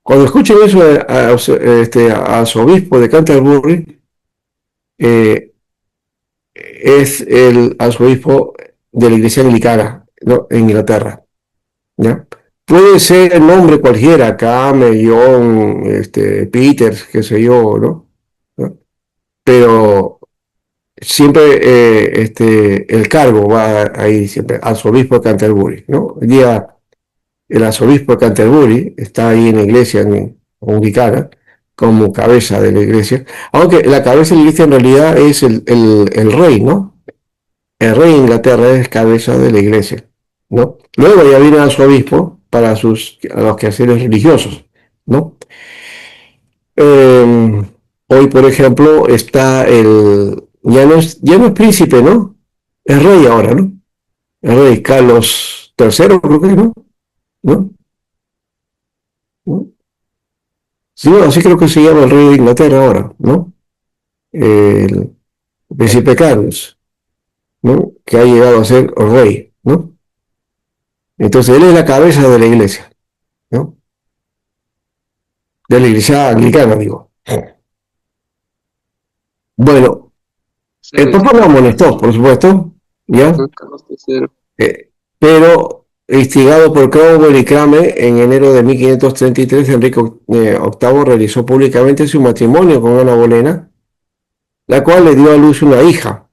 Cuando escuchen eso arzobispo de Canterbury, eh, es el arzobispo de la Iglesia Anglicana, ¿no? En Inglaterra, ¿ya? Puede ser el nombre cualquiera, Came, John, Peters, qué sé yo, ¿no? ¿No? Pero siempre el cargo va ahí siempre, arzobispo de Canterbury, ¿no? El arzobispo de Canterbury está ahí en la iglesia anglicana como cabeza de la iglesia, aunque la cabeza de la iglesia en realidad es el rey, ¿no? El rey de Inglaterra es cabeza de la iglesia, ¿no? Luego ya viene el arzobispo para a los quehaceres religiosos, ¿no? Hoy, por ejemplo, está ya no es príncipe, ¿no? Es rey ahora, ¿no? El rey Carlos III, creo que, ¿no? ¿No? ¿No? Sí, bueno, así creo que se llama el rey de Inglaterra ahora, ¿no? El príncipe Carlos, ¿no? Que ha llegado a ser rey, ¿no? Entonces él es la cabeza de la iglesia, ¿no? De la iglesia anglicana, digo. Bueno, El Papa lo amonestó, por supuesto, ¿ya? Carlos III. Pero instigado por Cromwell y Cranmer, en enero de 1533, Enrique VIII realizó públicamente su matrimonio con Ana Bolena, la cual le dio a luz una hija,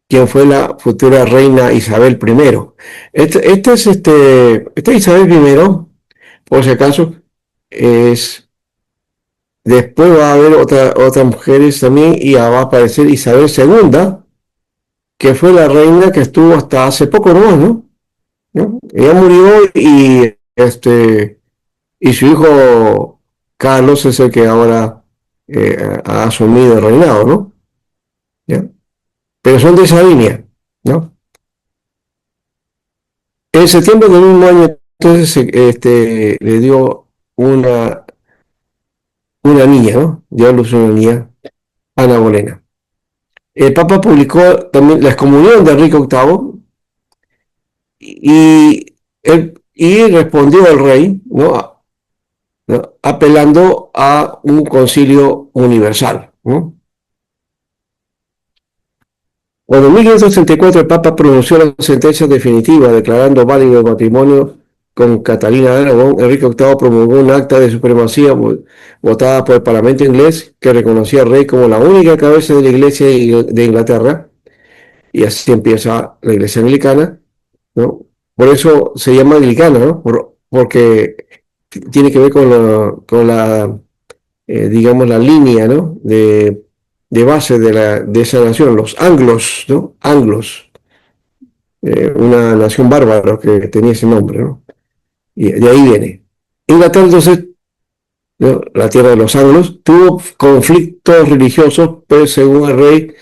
quien fue la futura reina Isabel I. Esta Isabel I, por si acaso, es, después va a haber otras mujeres también y va a aparecer Isabel II, que fue la reina que estuvo hasta hace poco nomás, ¿no? ¿No? Ella murió y su hijo Carlos es el que ahora ha asumido el reinado, ¿no? ¿Ya? Pero son de esa línea, ¿no? En septiembre del mismo año, entonces, le dio una niña, ¿no? Dio a luz una niña, Ana Bolena. El Papa publicó también la excomunión de Enrique VIII y respondió al rey, ¿no? ¿No? Apelando a un concilio universal, ¿no? Cuando en 1564 el Papa pronunció la sentencia definitiva declarando válido el matrimonio con Catalina de Aragón, Enrique VIII promulgó un acta de supremacía votada por el Parlamento inglés que reconocía al rey como la única cabeza de la Iglesia de Inglaterra, y así empieza la Iglesia anglicana, ¿no? Por eso se llama anglicana, ¿no? Porque tiene que ver con digamos, la línea, ¿no? de base de esa nación, los anglos, ¿no? Anglos, una nación bárbara que tenía ese nombre, ¿no? Y de ahí viene. Inglaterra, entonces, ¿no? La tierra de los anglos, tuvo conflictos religiosos, pero según el rey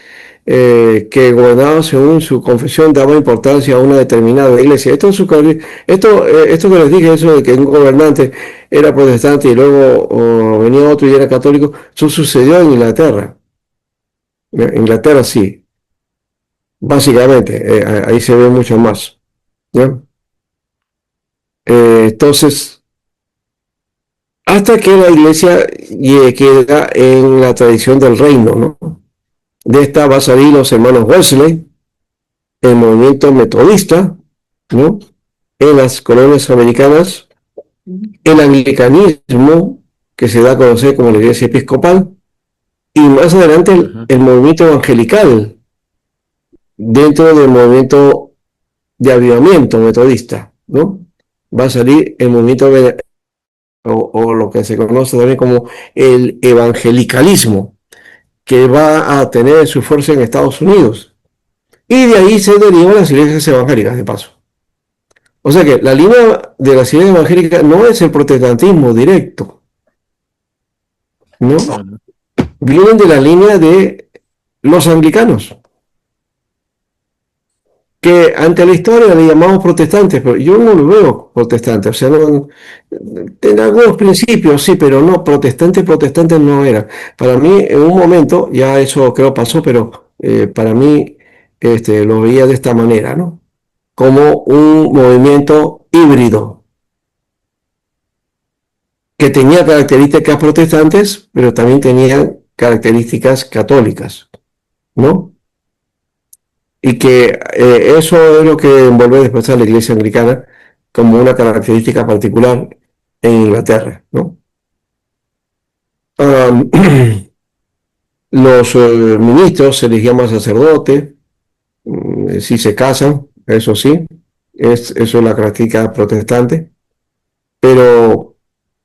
que gobernaba según su confesión daba importancia a una determinada iglesia. Esto que les dije, eso de que un gobernante era protestante y luego venía otro y era católico, eso sucedió en Inglaterra. Inglaterra sí, básicamente, ahí se ve mucho más. ¿Ya? Entonces, hasta que la iglesia queda en la tradición del reino, ¿no? De esta va a salir los hermanos Wesley, el movimiento metodista, ¿no? En las colonias americanas, el anglicanismo, que se da a conocer como la iglesia episcopal, y más adelante el movimiento evangelical, dentro del movimiento de avivamiento metodista, ¿no? Va a salir el movimiento o lo que se conoce también como el evangelicalismo, que va a tener su fuerza en Estados Unidos. Y de ahí se derivan las iglesias evangélicas, de paso. O sea que la línea de las iglesias evangélicas no es el protestantismo directo, ¿no? Vienen de la línea de los anglicanos, que ante la historia le llamamos protestantes, pero yo no lo veo protestante, o sea, no, en algunos principios sí, pero no, protestantes no era. Para mí, en un momento, ya eso creo pasó, pero para mí lo veía de esta manera, ¿no? Como un movimiento híbrido, que tenía características protestantes, pero también tenía características católicas, ¿no? Y que eso es lo que envuelve después a la iglesia anglicana como una característica particular en Inglaterra, ¿no? Um, los ministros se les llama sacerdote, si se casan, eso sí, eso es la característica protestante, pero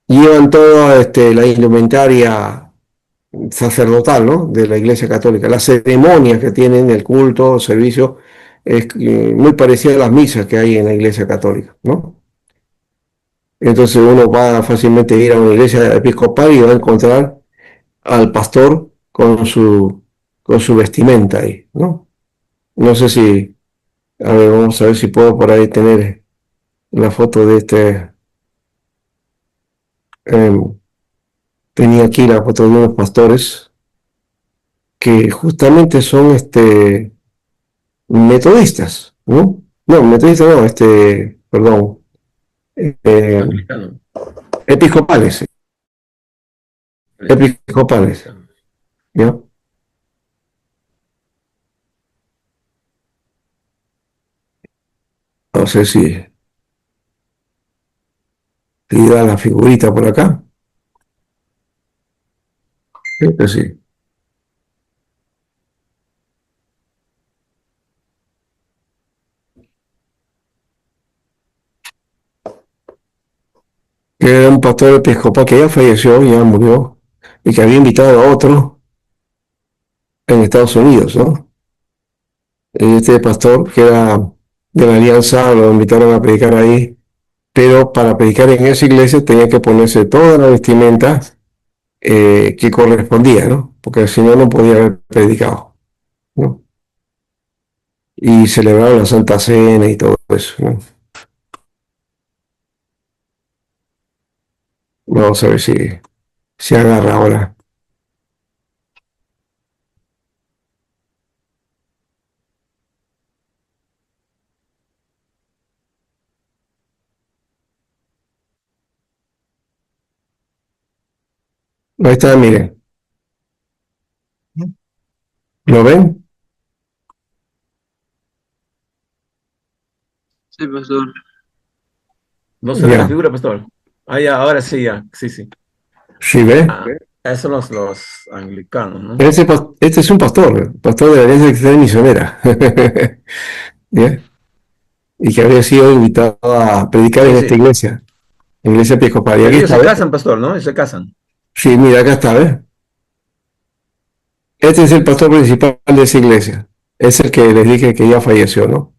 llevan toda la indumentaria sacerdotal, ¿no? De la Iglesia Católica. Las ceremonias que tienen, el culto, el servicio, es muy parecida a las misas que hay en la Iglesia Católica, ¿no? Entonces uno va fácilmente a ir a una iglesia episcopal y va a encontrar al pastor con su vestimenta ahí, ¿no? No sé si, a ver, vamos a ver si puedo por ahí tener la foto de eh, tenía aquí la foto de unos pastores que justamente son metodistas, ¿no? No, metodistas no, perdón, eh, Anglicano. episcopales, episcopales, ¿ya? No sé si da la figurita por acá. Creo que sí. Que era un pastor episcopal que ya falleció, ya murió, y que había invitado a otro en Estados Unidos, ¿no? Y este pastor, que era de la Alianza, lo invitaron a predicar ahí, pero para predicar en esa iglesia tenía que ponerse toda la vestimenta que correspondía, ¿no? Porque si no, no podía haber predicado, ¿no? Y celebraron la Santa Cena y todo eso, ¿no? Vamos a ver si agarra ahora. Ahí está, miren. ¿Lo ven? Sí, pastor. No se ve la Ya. figura, pastor. Ah, ya, ahora sí, ya. Sí, sí. ¿Sí ve? Ah, esos son los anglicanos, ¿no? Este es un pastor de la Alianza Cristiana Misionera. ¿Ya? Y que había sido invitado a predicar Sí, en esta sí. iglesia episcopal. Y Pero aquí ellos está, se ¿ves? casan, pastor, ¿no? Ellos se casan. Sí, mira, acá está, ¿ves? Este es el pastor principal de esa iglesia. Es el que les dije que ya falleció, ¿no?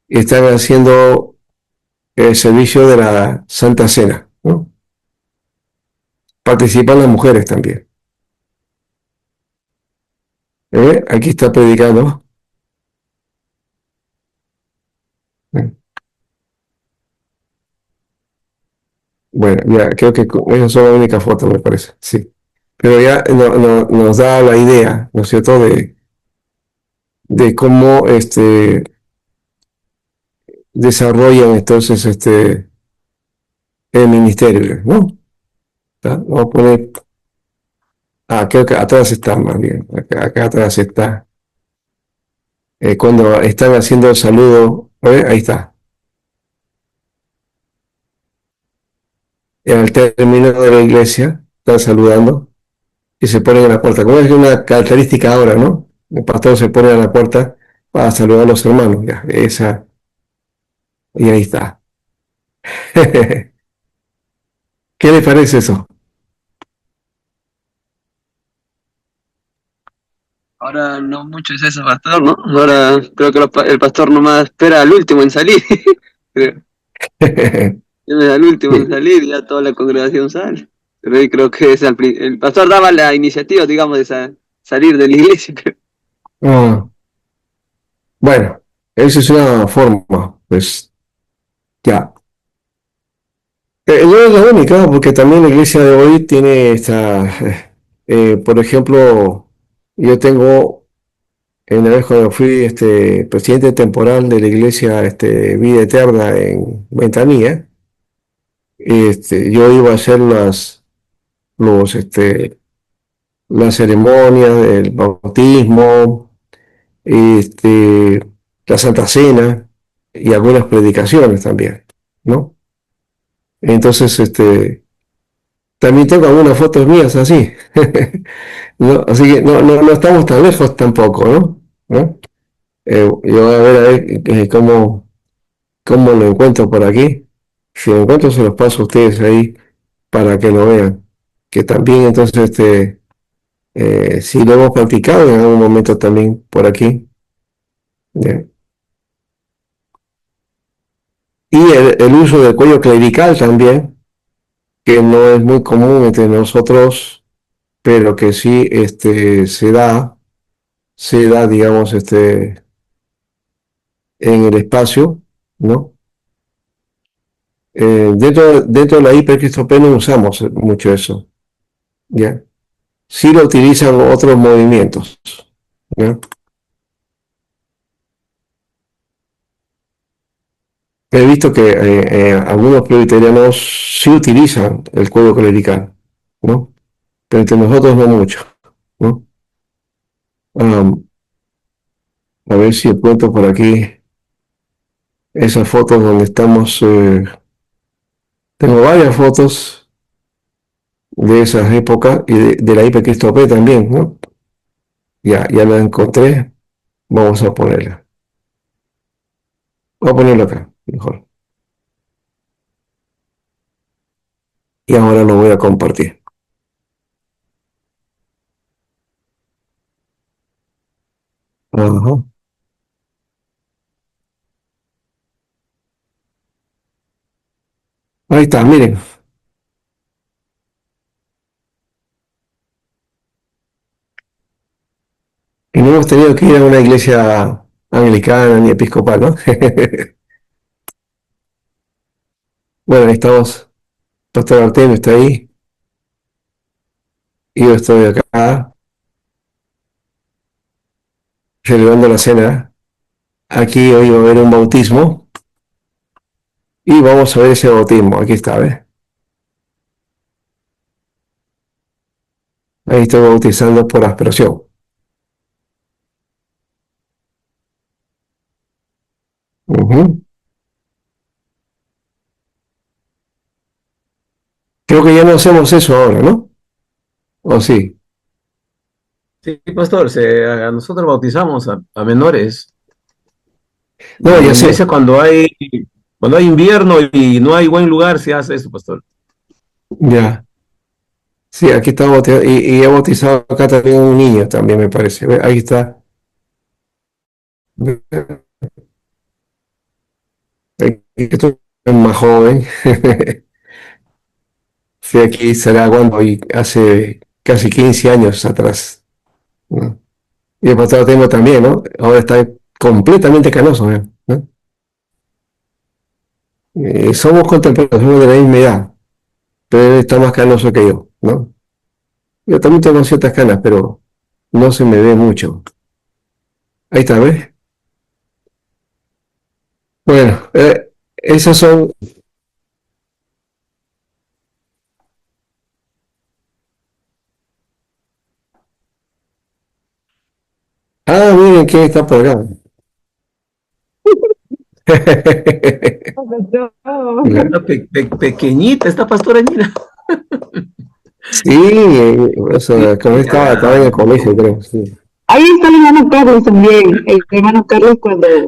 Y están haciendo el servicio de la Santa Cena, ¿no? Participan las mujeres también. Aquí está predicando. Bueno, ya creo que esa es la única foto, me parece, sí. Pero ya nos da la idea, ¿no es cierto?, de cómo desarrollan entonces el ministerio, ¿no? Vamos a poner, creo que atrás está más bien, acá atrás está, cuando están haciendo el saludo, ahí está, al término de la iglesia, están saludando y se ponen a la puerta, como es una característica ahora, ¿no? El pastor se pone a la puerta para saludar a los hermanos, ya, y ahí está. ¿Qué le parece eso? Ahora no mucho es eso, pastor, ¿no? Ahora creo que el pastor nomás espera al último en salir. Creo. Él es al último en Sí. salir y ya toda la congregación sale. Pero ahí creo que es el pastor daba la iniciativa, digamos, de salir de la iglesia. Creo. Ah, bueno, esa es una forma, pues ya. No es la única, porque también la iglesia de hoy tiene por ejemplo, yo tengo, en la vez cuando fui presidente temporal de la iglesia Vida Eterna en Ventanilla, yo iba a hacer los, las ceremonias del bautismo, este, la Santa Cena y algunas predicaciones también, ¿no? Entonces, también tengo algunas fotos mías así. ¿No? Así que no estamos tan lejos tampoco, ¿no? ¿No? Yo voy a ver cómo lo encuentro por aquí. Si lo encuentro, se los paso a ustedes ahí para que lo vean. Que también, entonces, si lo hemos practicado en algún momento también por aquí. ¿Ya? Y el uso del cuello clerical también, que no es muy común entre nosotros, pero que sí se da, digamos, en el espacio, ¿no? Dentro de la hipercristopea no usamos mucho eso, ¿ya? Sí lo utilizan otros movimientos, ¿ya? He visto que algunos presbiterianos sí utilizan el cuello clerical, ¿no? Pero entre nosotros no mucho, ¿no? Am, a ver si encuentro por aquí. esas fotos donde estamos, tengo varias fotos de esas épocas y de la Cristo P también, ¿no? Ya la encontré, vamos a ponerla. Voy a ponerla acá, mejor. Y ahora lo voy a compartir. Ajá. Ahí está, miren. Y no hemos tenido que ir a una iglesia anglicana ni episcopal, ¿no? Bueno, ahí estamos. Pastor Artemio está ahí. Y yo estoy acá celebrando la cena. Aquí hoy va a haber un bautismo. Y vamos a ver ese bautismo. Aquí está, ¿ves? Ahí estoy bautizando por aspersión. Ujú. Creo que ya no hacemos eso ahora, ¿no? ¿O sí? Sí, pastor, a nosotros bautizamos a menores. No, En ya la sé. iglesia cuando hay invierno y no hay buen lugar, se hace eso, pastor. Ya. Sí, aquí está bautizado. Y he bautizado acá también un niño, también me parece. ¿Ve? Ahí está. Aquí estoy más joven. Sí, aquí será cuando y hace casi 15 años atrás, ¿no? Y el pastor tengo también, ¿no? Ahora está completamente canoso, ¿no? Somos contemporáneos, somos de la misma edad, pero él está más canoso que yo, ¿no? Yo también tengo ciertas canas, pero no se me ve mucho. Ahí está, ¿ves? Bueno, esos son... Ah, miren quién está por acá. Ya. Pequeñita, esta pastora Nina. Sí, o sea, como estaba en el Ya, colegio, creo. Sí. Ahí está el hermano Carlos también. El hermano Carlos cuando ahí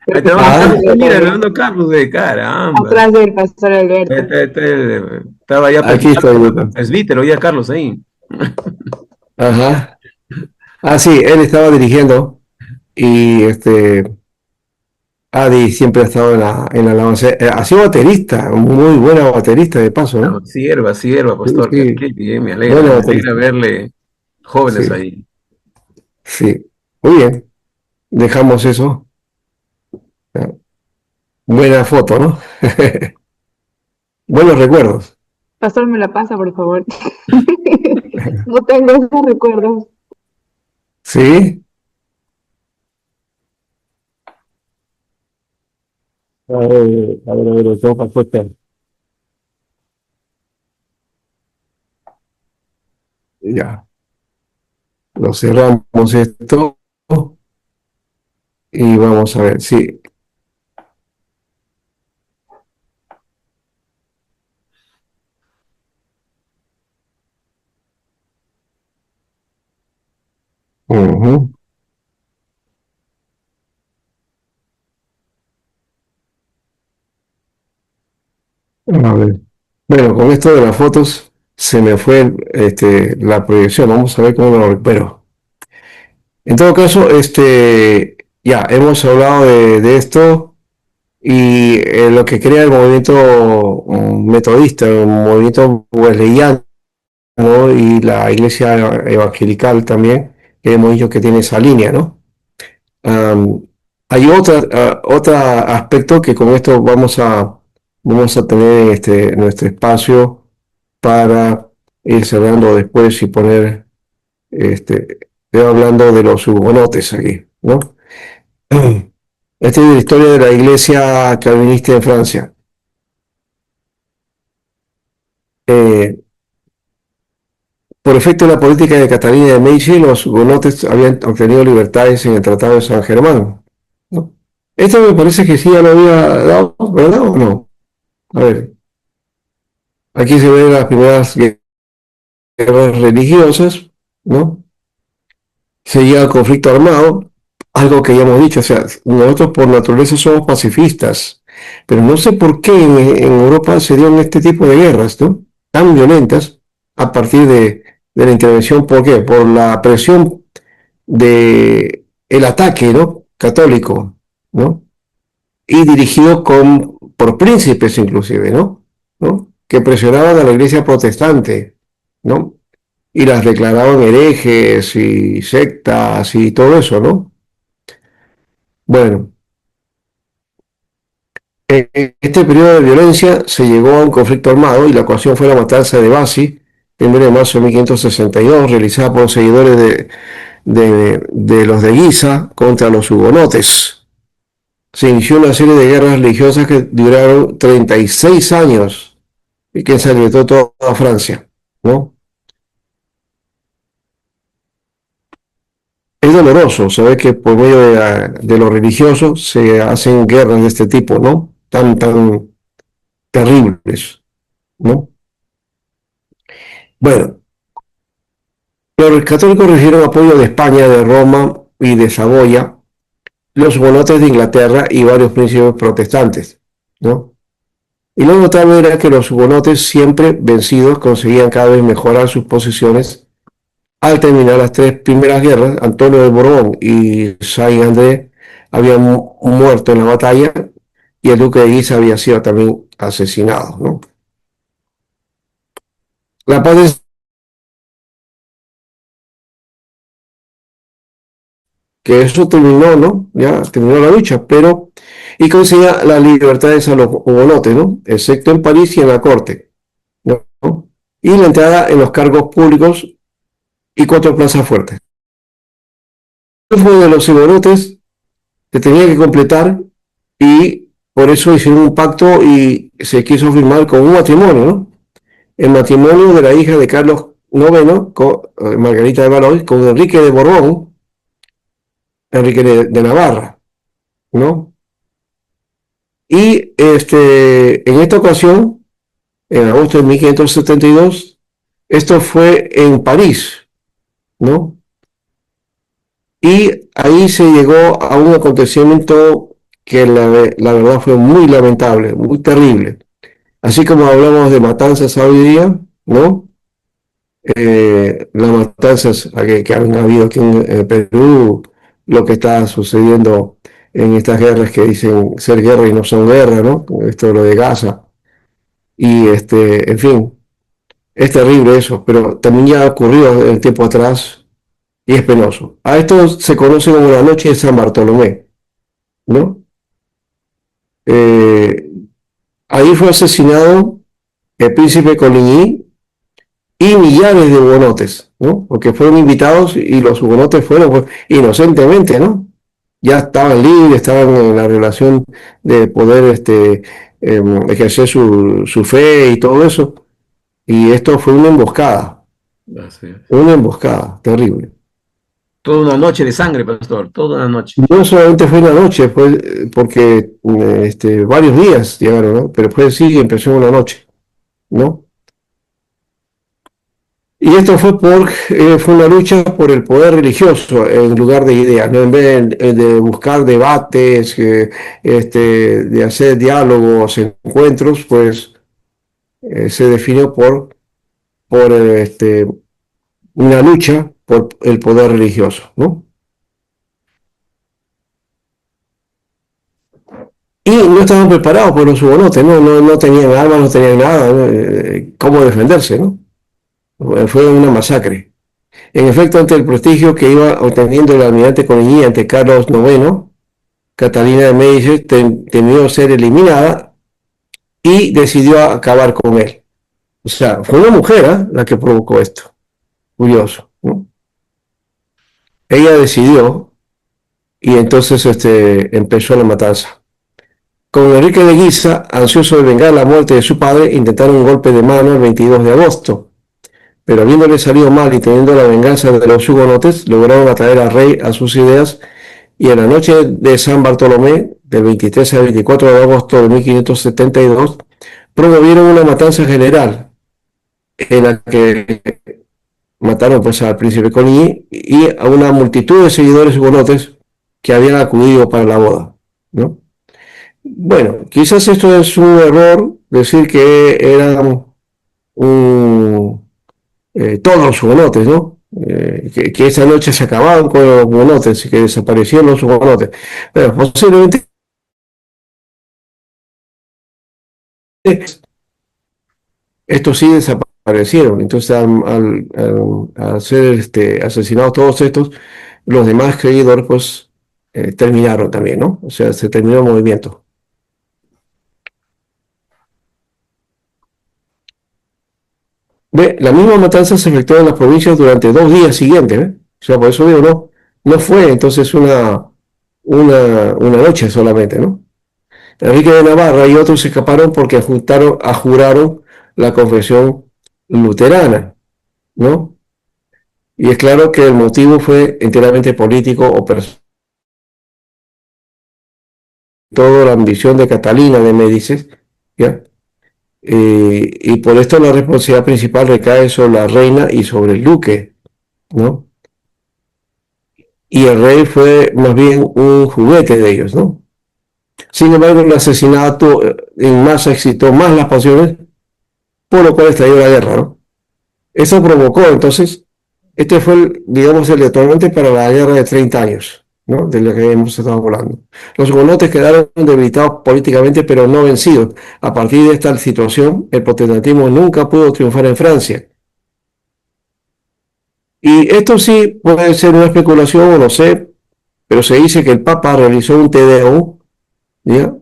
creo que tenemos estaba a Ah, pastora Nina, todavía hermano Carlos de caramba. atrás del pastor Alberto. Estaba ya aquí estoy yo. presbítero, ya Carlos ahí. Ajá. Ah, sí, él estaba dirigiendo y Adi siempre ha estado en la alabanza. Ha sido baterista, muy buena baterista de paso, Ah, ¿no? sierva, Sí, pastor, sí, qué bien, buena me alegra baterista. verle jóvenes Sí, ahí. sí. Muy bien, dejamos eso. Ya. Buena foto, ¿no? Buenos recuerdos. Pastor, me la pasa, por favor. No tengo esos recuerdos. Sí. A ver, tengo para cortar. Ya, lo cerramos esto y vamos a ver, sí. Ujú. A ver. Bueno, con esto de las fotos se me fue la proyección. Vamos a ver cómo lo recupero. En todo caso, ya hemos hablado de esto y lo que crea el movimiento metodista, el movimiento wesleyano, ¿no? Y la iglesia evangelical también, que hemos dicho que tiene esa línea, ¿no? Um, Hay otro aspecto que con esto vamos a tener nuestro espacio para ir cerrando después y poner, estoy hablando de los hugonotes aquí, ¿no? Esta es la historia de la iglesia calvinista en Francia. Eh, por efecto de la política de Catalina de Medici, los hugonotes habían obtenido libertades en el Tratado de San Germán, ¿no? Este me parece que sí ya lo había dado, ¿verdad o no? A ver, aquí se ven las primeras guerras religiosas, ¿no? Seguía el conflicto armado, algo que ya hemos dicho, o sea, nosotros por naturaleza somos pacifistas, pero no sé por qué en Europa se dieron este tipo de guerras, ¿no? Tan violentas a partir de la intervención, ¿por qué? Por la presión de el ataque, ¿no? Católico, ¿no? Y dirigido por príncipes inclusive, ¿no? ¿No? Que presionaban a la iglesia protestante, ¿no? Y las declaraban herejes y sectas y todo eso, ¿no? Bueno, en este periodo de violencia se llegó a un conflicto armado y la ocasión fue la matanza de Bassi, 1 de marzo de 1562, realizada por seguidores de los de Guisa contra los hugonotes. Se inició una serie de guerras religiosas que duraron 36 años y que ensangrentó toda Francia, ¿no? Es doloroso saber que por medio de lo religioso se hacen guerras de este tipo, ¿no? Tan terribles, ¿no? Bueno, los católicos recibieron apoyo de España, de Roma y de Saboya, los hugonotes de Inglaterra y varios príncipes protestantes, ¿no? Y lo notable era que los hugonotes, siempre vencidos, conseguían cada vez mejorar sus posiciones. Al terminar las tres primeras guerras, Antonio de Borbón y Saint-André habían muerto en la batalla y el duque de Guisa había sido también asesinado, ¿no? La paz de que eso terminó, ¿no? Ya terminó la lucha, pero y conseguía las libertades a los hugonotes, ¿no? Excepto en París y en la corte, ¿no? Y la entrada en los cargos públicos y 4 plazas fuertes. Fue de los hugonotes que tenía que completar y por eso hicieron un pacto y se quiso firmar con un matrimonio, ¿no? El matrimonio de la hija de Carlos IX con Margarita de Valois con Enrique de Borbón, Enrique de Navarra, ¿no? Y en esta ocasión, en agosto de 1572, esto fue en París, ¿no? Y ahí se llegó a un acontecimiento que la verdad fue muy lamentable, muy terrible. Así como hablamos de matanzas hoy día, ¿no? Las matanzas que han habido aquí en Perú, lo que está sucediendo en estas guerras que dicen ser guerra y no son guerra, ¿no? Esto es lo de Gaza. Y en fin, es terrible eso, pero también ya ha ocurrido el tiempo atrás y es penoso. A esto se conoce como la noche de San Bartolomé, ¿no? Eh, Ahí fue asesinado el príncipe Coligny y millares de hugonotes, ¿no? Porque fueron invitados y los hugonotes fueron pues, inocentemente, ¿no? Ya estaban libres, estaban en la relación de poder ejercer su fe y todo eso. Y esto fue Así es. una emboscada terrible. Toda una noche de sangre, pastor, toda una noche. No solamente fue una noche, fue porque varios días llegaron, ¿no? Pero fue sí, empezó una noche, ¿no? Y esto fue una lucha por el poder religioso en lugar de ideas, ¿no? En vez de buscar debates, de hacer diálogos, encuentros, pues se definió por una lucha por el poder religioso, ¿no? Y no estaban preparados por los hugonotes, ¿no? No tenían armas, no tenían nada, ¿no? ¿Cómo defenderse, no? Fue una masacre. En efecto, ante el prestigio que iba obteniendo el almirante Coligny ante Carlos IX, Catalina de Medici temió ser eliminada y decidió acabar con él. O sea, fue una mujer la que provocó esto. Curioso, ¿no? Ella decidió y entonces empezó la matanza. Con Enrique de Guisa, ansioso de vengar la muerte de su padre, intentaron un golpe de mano el 22 de agosto. Pero habiéndole salido mal y teniendo la venganza de los hugonotes, lograron atraer al rey a sus ideas y en la noche de San Bartolomé del 23 al 24 de agosto de 1572, promovieron una matanza general en la que mataron pues al príncipe Coligny y a una multitud de seguidores hugonotes que habían acudido para la boda, ¿no? Bueno, quizás esto es un error, decir que eran todos los hugonotes, ¿no? Que esa noche se acababan con los hugonotes y que desaparecieron los hugonotes. Pero posiblemente estos sí desaparecieron. Entonces, al ser asesinados todos estos, los demás seguidores, pues, terminaron también, ¿no? O sea, se terminó el movimiento. Ve, la misma matanza se efectuó en las provincias durante 2 días siguientes, ¿ve? O sea, por eso digo, no fue entonces una noche solamente, ¿no? Enrique de Navarra y otros se escaparon porque juraron la confesión luterana, ¿no? Y es claro que el motivo fue enteramente político o personal. Toda la ambición de Catalina de Médicis, ¿ya? Y por esto la responsabilidad principal recae sobre la reina y sobre el duque, ¿no? Y el rey fue más bien un juguete de ellos, ¿no? Sin embargo, el asesinato en masa excitó más las pasiones, por lo cual estalló la guerra, ¿no? Eso provocó, entonces, este fue, digamos, el detonante para la guerra de 30 años, ¿no? De la que hemos estado hablando. Los hugonotes quedaron debilitados políticamente, pero no vencidos. A partir de esta situación, el protestantismo nunca pudo triunfar en Francia. Y esto sí puede ser una especulación, o no sé, pero se dice que el Papa realizó un Te Deum, ¿ya?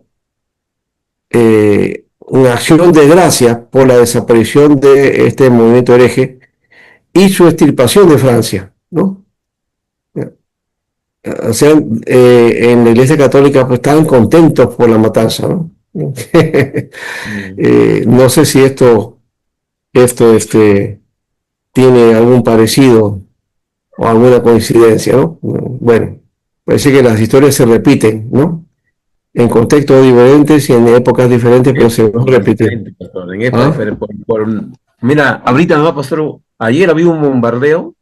Una acción de gracia por la desaparición de este movimiento hereje y su extirpación de Francia, ¿no? O sea, en la Iglesia Católica pues estaban contentos por la matanza, ¿no? No sé si esto tiene algún parecido o alguna coincidencia, ¿no? Bueno, parece que las historias se repiten, ¿no? En contextos diferentes y en épocas diferentes, pero se repiten. Diferente, pastor, en épocas ¿Ah? diferentes. Mira, ahorita no, pastor, ayer había un bombardeo,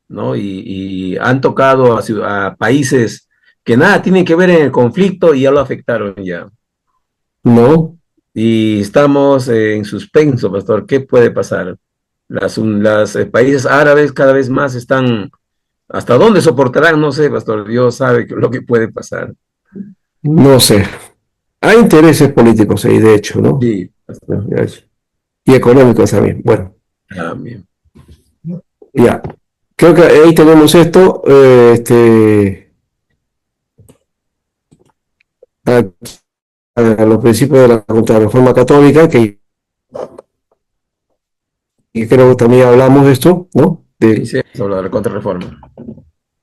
¿no? Y han tocado a países que nada tienen que ver en el conflicto y ya lo afectaron ya. No, Y estamos en suspenso, pastor. ¿Qué puede pasar? Las países árabes cada vez más están, ¿hasta dónde soportarán? No sé, pastor. Dios sabe lo que puede pasar. no sé. Hay intereses políticos ahí, de hecho, ¿no? Sí, pastor. Y económicos también. Bueno, Amén. ya. Creo que ahí tenemos esto. A, a los principios de la Contrarreforma Católica, que creo que también hablamos de esto, ¿no? Sí, sí, sobre la contrarreforma.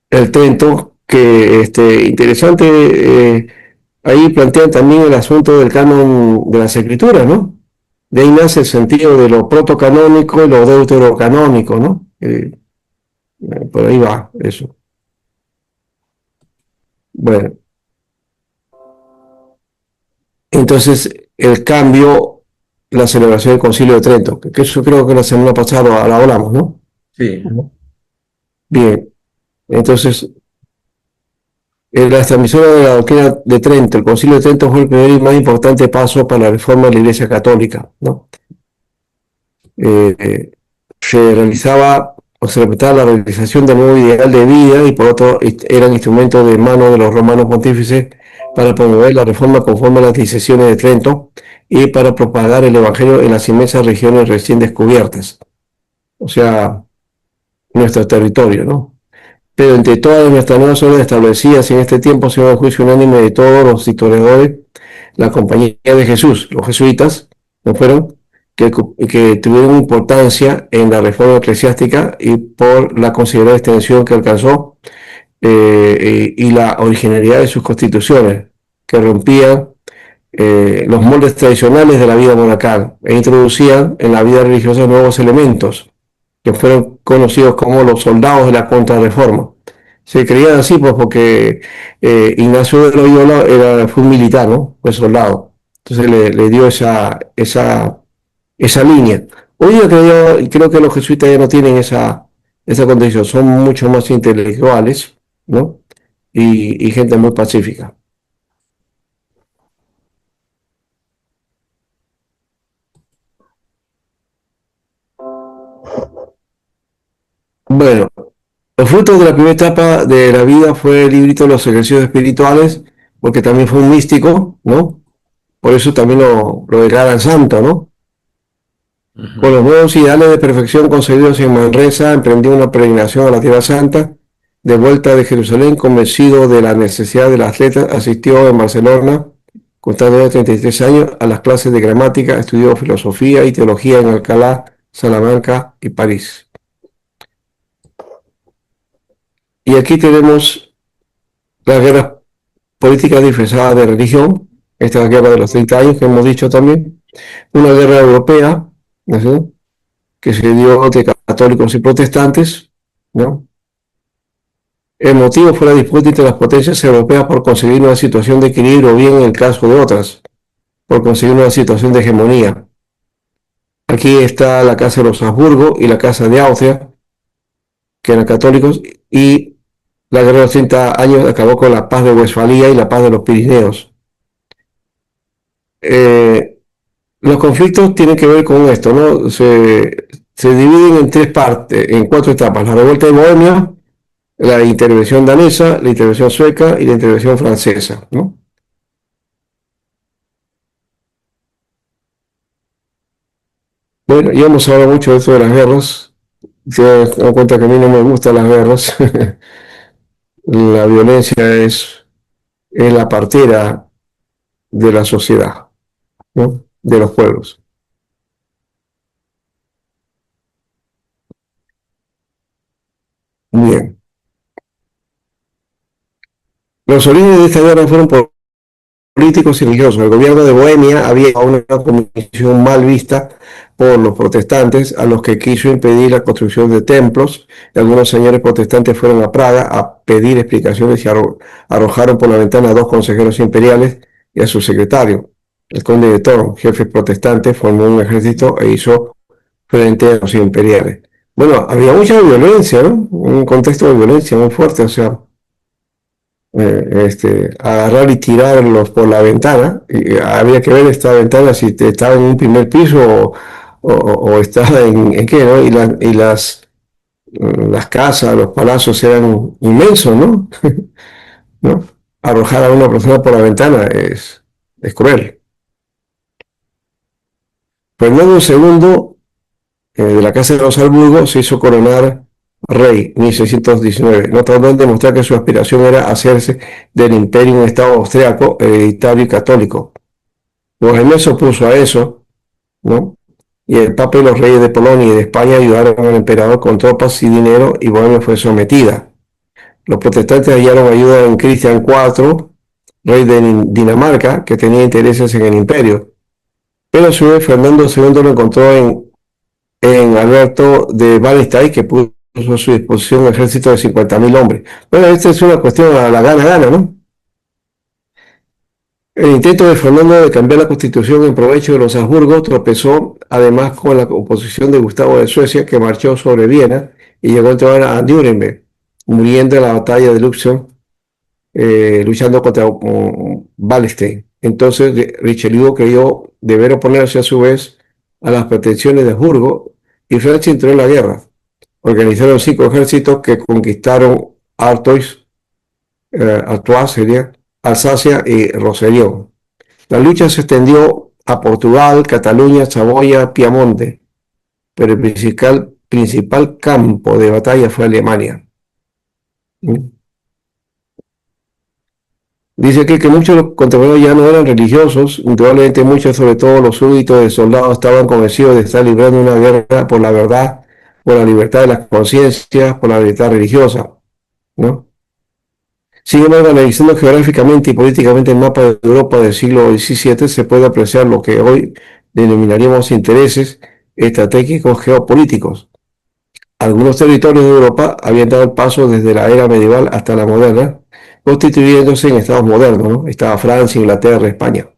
El Trento, que interesante, ahí plantean también el asunto del canon de las escrituras, ¿no? De ahí nace el sentido de lo protocanónico y lo deuterocanónico, ¿no? Por ahí va eso. Bueno, entonces el cambio, la celebración del Concilio de Trento, que eso creo que la semana pasada la hablamos, ¿no? Sí, Bien, entonces la transmisión de la doctrina de Trento, el Concilio de Trento fue el primer y más importante paso para la reforma de la Iglesia Católica, ¿no? Se realizaba o se respetaba la realización del nuevo ideal de vida y por otro eran instrumentos de mano de los romanos pontífices para promover la reforma conforme a las decisiones de Trento y para propagar el Evangelio en las inmensas regiones recién descubiertas, o sea, nuestro territorio, ¿no? Pero entre todas nuestras nuevas obras establecidas en este tiempo, según el juicio unánime de todos los historiadores, la Compañía de Jesús, los jesuitas, ¿no fueron? Que tuvieron importancia en la reforma eclesiástica y por la considerada extensión que alcanzó y la originalidad de sus constituciones, que rompían los moldes tradicionales de la vida monacal e introducían en la vida religiosa nuevos elementos que fueron conocidos como los soldados de la Contrarreforma. Se creían así, pues, porque Ignacio de Loyola fue un militar, ¿no? Fue soldado. Entonces le dio esa línea. Hoy día creo que los jesuitas ya no tienen esa condición, son mucho más intelectuales, ¿no? Y gente muy pacífica. Bueno, el fruto de la primera etapa de la vida fue el librito de los ejercicios espirituales, porque también fue un místico, ¿no? Por eso también lo declaran santo, ¿no? Con los nuevos ideales de perfección conseguidos en Manresa, emprendió una peregrinación a la Tierra Santa. De vuelta de Jerusalén, convencido de la necesidad del atleta, asistió en Barcelona, constando de 33 años, a las clases de gramática, estudió filosofía y teología en Alcalá, Salamanca y París. Y aquí tenemos las guerras políticas disfrazadas de religión, esta guerra de los 30 años que hemos dicho también, una guerra europea, ¿no?, que se dio entre católicos y protestantes, ¿no? El motivo fue la disputa entre las potencias europeas por conseguir una situación de equilibrio, o bien en el caso de otras, por conseguir una situación de hegemonía. Aquí está la Casa de los Habsburgo y la Casa de Austria, que eran católicos, y la guerra de los 30 años acabó con la paz de Westfalia y la paz de los Pirineos. Los conflictos tienen que ver con esto, ¿no? Se dividen en tres partes, en cuatro etapas: la revuelta de Bohemia, la intervención danesa, la intervención sueca y la intervención francesa, ¿no? Bueno, ya hemos hablado mucho de esto de las guerras. Se dan cuenta que a mí no me gustan las guerras. La violencia es la partera de la sociedad, ¿no? De los pueblos. Bien. Los orígenes de esta guerra fueron políticos y religiosos. El gobierno de Bohemia había una comisión mal vista por los protestantes, a los que quiso impedir la construcción de templos. Y algunos señores protestantes fueron a Praga a pedir explicaciones y arrojaron por la ventana a dos consejeros imperiales y a su secretario. El conde de Thorn, jefe protestante, formó un ejército e hizo frente a los imperiales. Bueno, había mucha violencia, ¿no? Un contexto de violencia muy fuerte, o sea, agarrar y tirarlos por la ventana. Y había que ver esta ventana si estaba en un primer piso o estaba en qué, ¿no? Y las casas, los palacios eran inmensos, ¿no? ¿No? Arrojar a una persona por la ventana es cruel. Fernando II, de la Casa de los Habsburgo, se hizo coronar rey en 1619, no tratando de demostrar que su aspiración era hacerse del imperio un estado austriaco, hereditario y católico. Bohemia se opuso a eso, ¿no? Y el Papa y los reyes de Polonia y de España ayudaron al emperador con tropas y dinero, y Bohemia fue sometida. Los protestantes hallaron ayuda en Cristian IV, rey de Dinamarca, que tenía intereses en el imperio. Pero a su vez Fernando II lo encontró en Alberto de Wallenstein, que puso a su disposición un ejército de 50.000 hombres. Bueno, esta es una cuestión a la gana, ¿no? El intento de Fernando de cambiar la constitución en provecho de los Habsburgo tropezó además con la oposición de Gustavo de Suecia, que marchó sobre Viena y llegó a entrar a Nuremberg, muriendo en la batalla de Lutzen, luchando contra Wallenstein. Entonces Richelieu creyó deber oponerse a su vez a las pretensiones de Habsburgo, y Francia entró en la guerra. Organizaron 5 ejércitos que conquistaron Artois, Artois sería, Alsacia y Rosellón. La lucha se extendió a Portugal, Cataluña, Saboya, Piamonte, pero el principal campo de batalla fue Alemania. Dice aquí que muchos de los contemporáneos ya no eran religiosos, indudablemente muchos, sobre todo los súbditos de soldados, estaban convencidos de estar librando una guerra por la verdad, por la libertad de las conciencias, por la libertad religiosa, ¿no? Sin embargo, analizando geográficamente y políticamente el mapa de Europa del siglo XVII, se puede apreciar lo que hoy denominaríamos intereses estratégicos geopolíticos. Algunos territorios de Europa habían dado el paso desde la era medieval hasta la moderna, constituyéndose en estados modernos, ¿no? Estaba Francia, Inglaterra, España.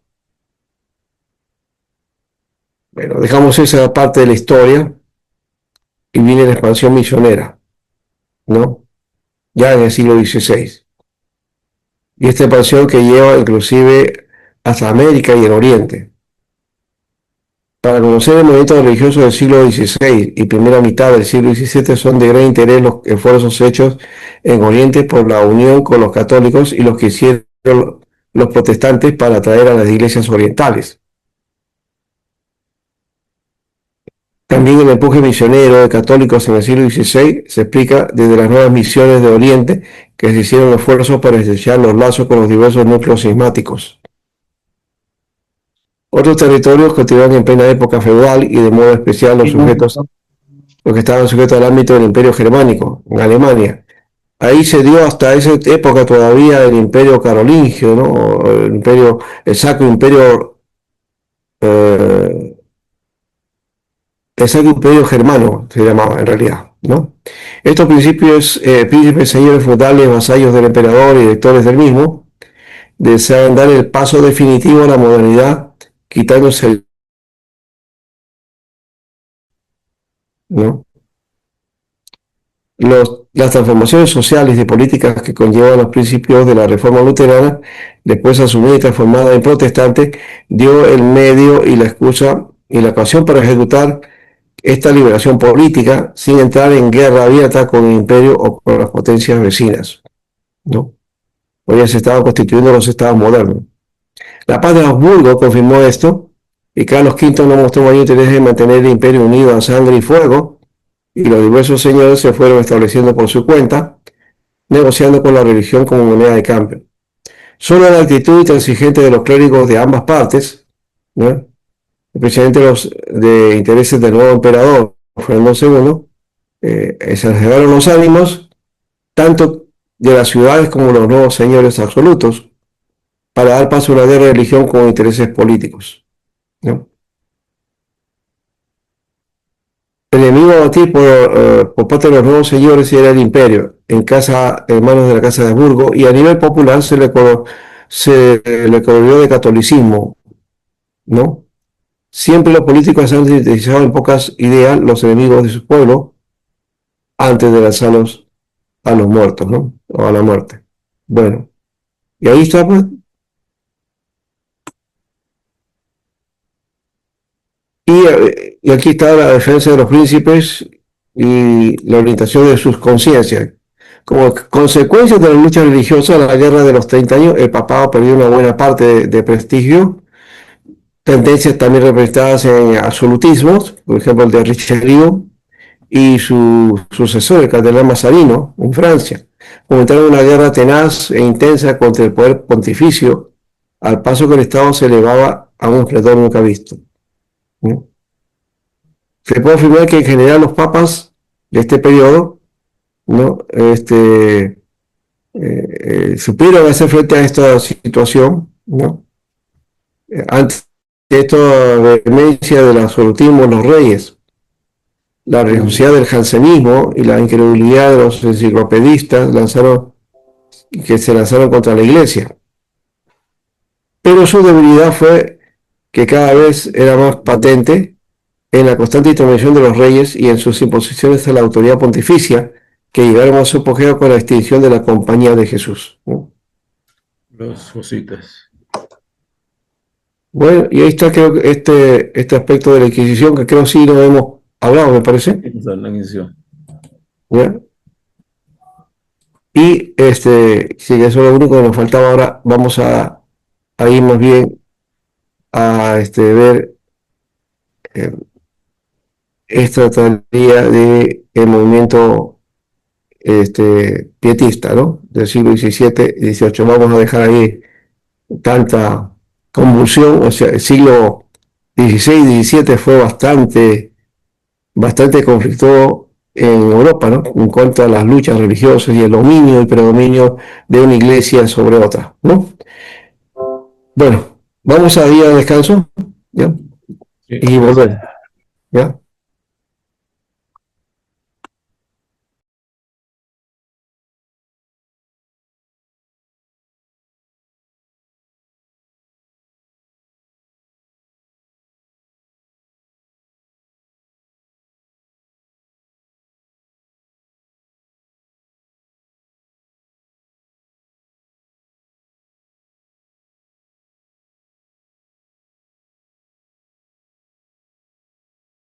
Bueno, dejamos esa parte de la historia y viene la expansión misionera, ¿no? Ya en el siglo XVI. Y esta expansión que lleva inclusive hasta América y el Oriente. Para conocer el movimiento religioso del siglo XVI y primera mitad del siglo XVII son de gran interés los esfuerzos hechos en Oriente por la unión con los católicos y los que hicieron los protestantes para atraer a las iglesias orientales. También el empuje misionero de católicos en el siglo XVI se explica desde las nuevas misiones de Oriente que se hicieron esfuerzos para estrechar los lazos con los diversos núcleos cismáticos. Otros territorios continuaron en plena época feudal y de modo especial los que estaban sujetos al ámbito del Imperio Germánico, en Alemania. Ahí se dio hasta esa época todavía el Imperio Carolingio, ¿no? El Sacro Imperio, el Sacro Imperio Germano se llamaba en realidad, ¿no? Estos príncipes, señores feudales, vasallos del emperador y directores del mismo, deseaban dar el paso definitivo a la modernidad, quitándose el, ¿no? Las transformaciones sociales y políticas que conllevan los principios de la Reforma Luterana, después asumida y transformada en protestante, dio el medio y la excusa y la ocasión para ejecutar esta liberación política sin entrar en guerra abierta con el imperio o con las potencias vecinas, ¿no? Hoy ya se estaban constituyendo los estados modernos. La paz de Habsburgo confirmó esto y Carlos V no mostró mayor interés en mantener el imperio unido a sangre y fuego, y los diversos señores se fueron estableciendo por su cuenta, negociando con la religión como moneda de cambio. Solo la actitud intransigente de los clérigos de ambas partes, ¿no?, especialmente los de intereses del nuevo emperador, Fernando II, exacerbaron los ánimos tanto de las ciudades como de los nuevos señores absolutos para dar paso a una guerra de religión con intereses políticos, ¿no? El enemigo a batir por parte de los nuevos señores era el imperio, en manos de la Casa de Habsburgo, y a nivel popular se le corrió de catolicismo, ¿no? Siempre los políticos han sintetizado en pocas ideas los enemigos de su pueblo antes de lanzarlos a los muertos, ¿no? O a la muerte. Bueno, y ahí está, pues. Y aquí está la defensa de los príncipes y la orientación de sus conciencias. Como consecuencia de la lucha religiosa, la guerra de los 30 años, el papado perdió una buena parte de prestigio, tendencias también representadas en absolutismos, por ejemplo el de Richelieu y su sucesor, el cardenal Mazarino, en Francia, fomentaron una guerra tenaz e intensa contra el poder pontificio, al paso que el Estado se elevaba a un esplendor nunca visto, ¿no? Se puede afirmar que en general los papas de este periodo, ¿no?, supieron hacer frente a esta situación, ¿no? Antes de esta vehemencia del absolutismo de los reyes, la religiosidad del jansenismo y la incredulidad de los enciclopedistas que se lanzaron contra la iglesia. Pero su debilidad fue que cada vez era más patente en la constante intervención de los reyes y en sus imposiciones a la autoridad pontificia, que llegaron a su apogeo con la extinción de la Compañía de Jesús, ¿no? Los jositas. Bueno, y ahí está, creo que este aspecto de la Inquisición, que creo sí lo hemos hablado, me parece, ¿ya? Y sí, eso es lo único que nos faltaba. Ahora vamos a ir más bien a ver esta teoría del movimiento pietista, ¿no?, del siglo XVII y XVIII. Vamos a dejar ahí tanta convulsión. O sea, el siglo XVI y XVII fue bastante conflictivo en Europa, ¿no?, en cuanto a las luchas religiosas y el dominio y predominio de una iglesia sobre otra, ¿no? Bueno, vamos a ir a descanso, ¿ya? Sí. Y volver, ¿ya?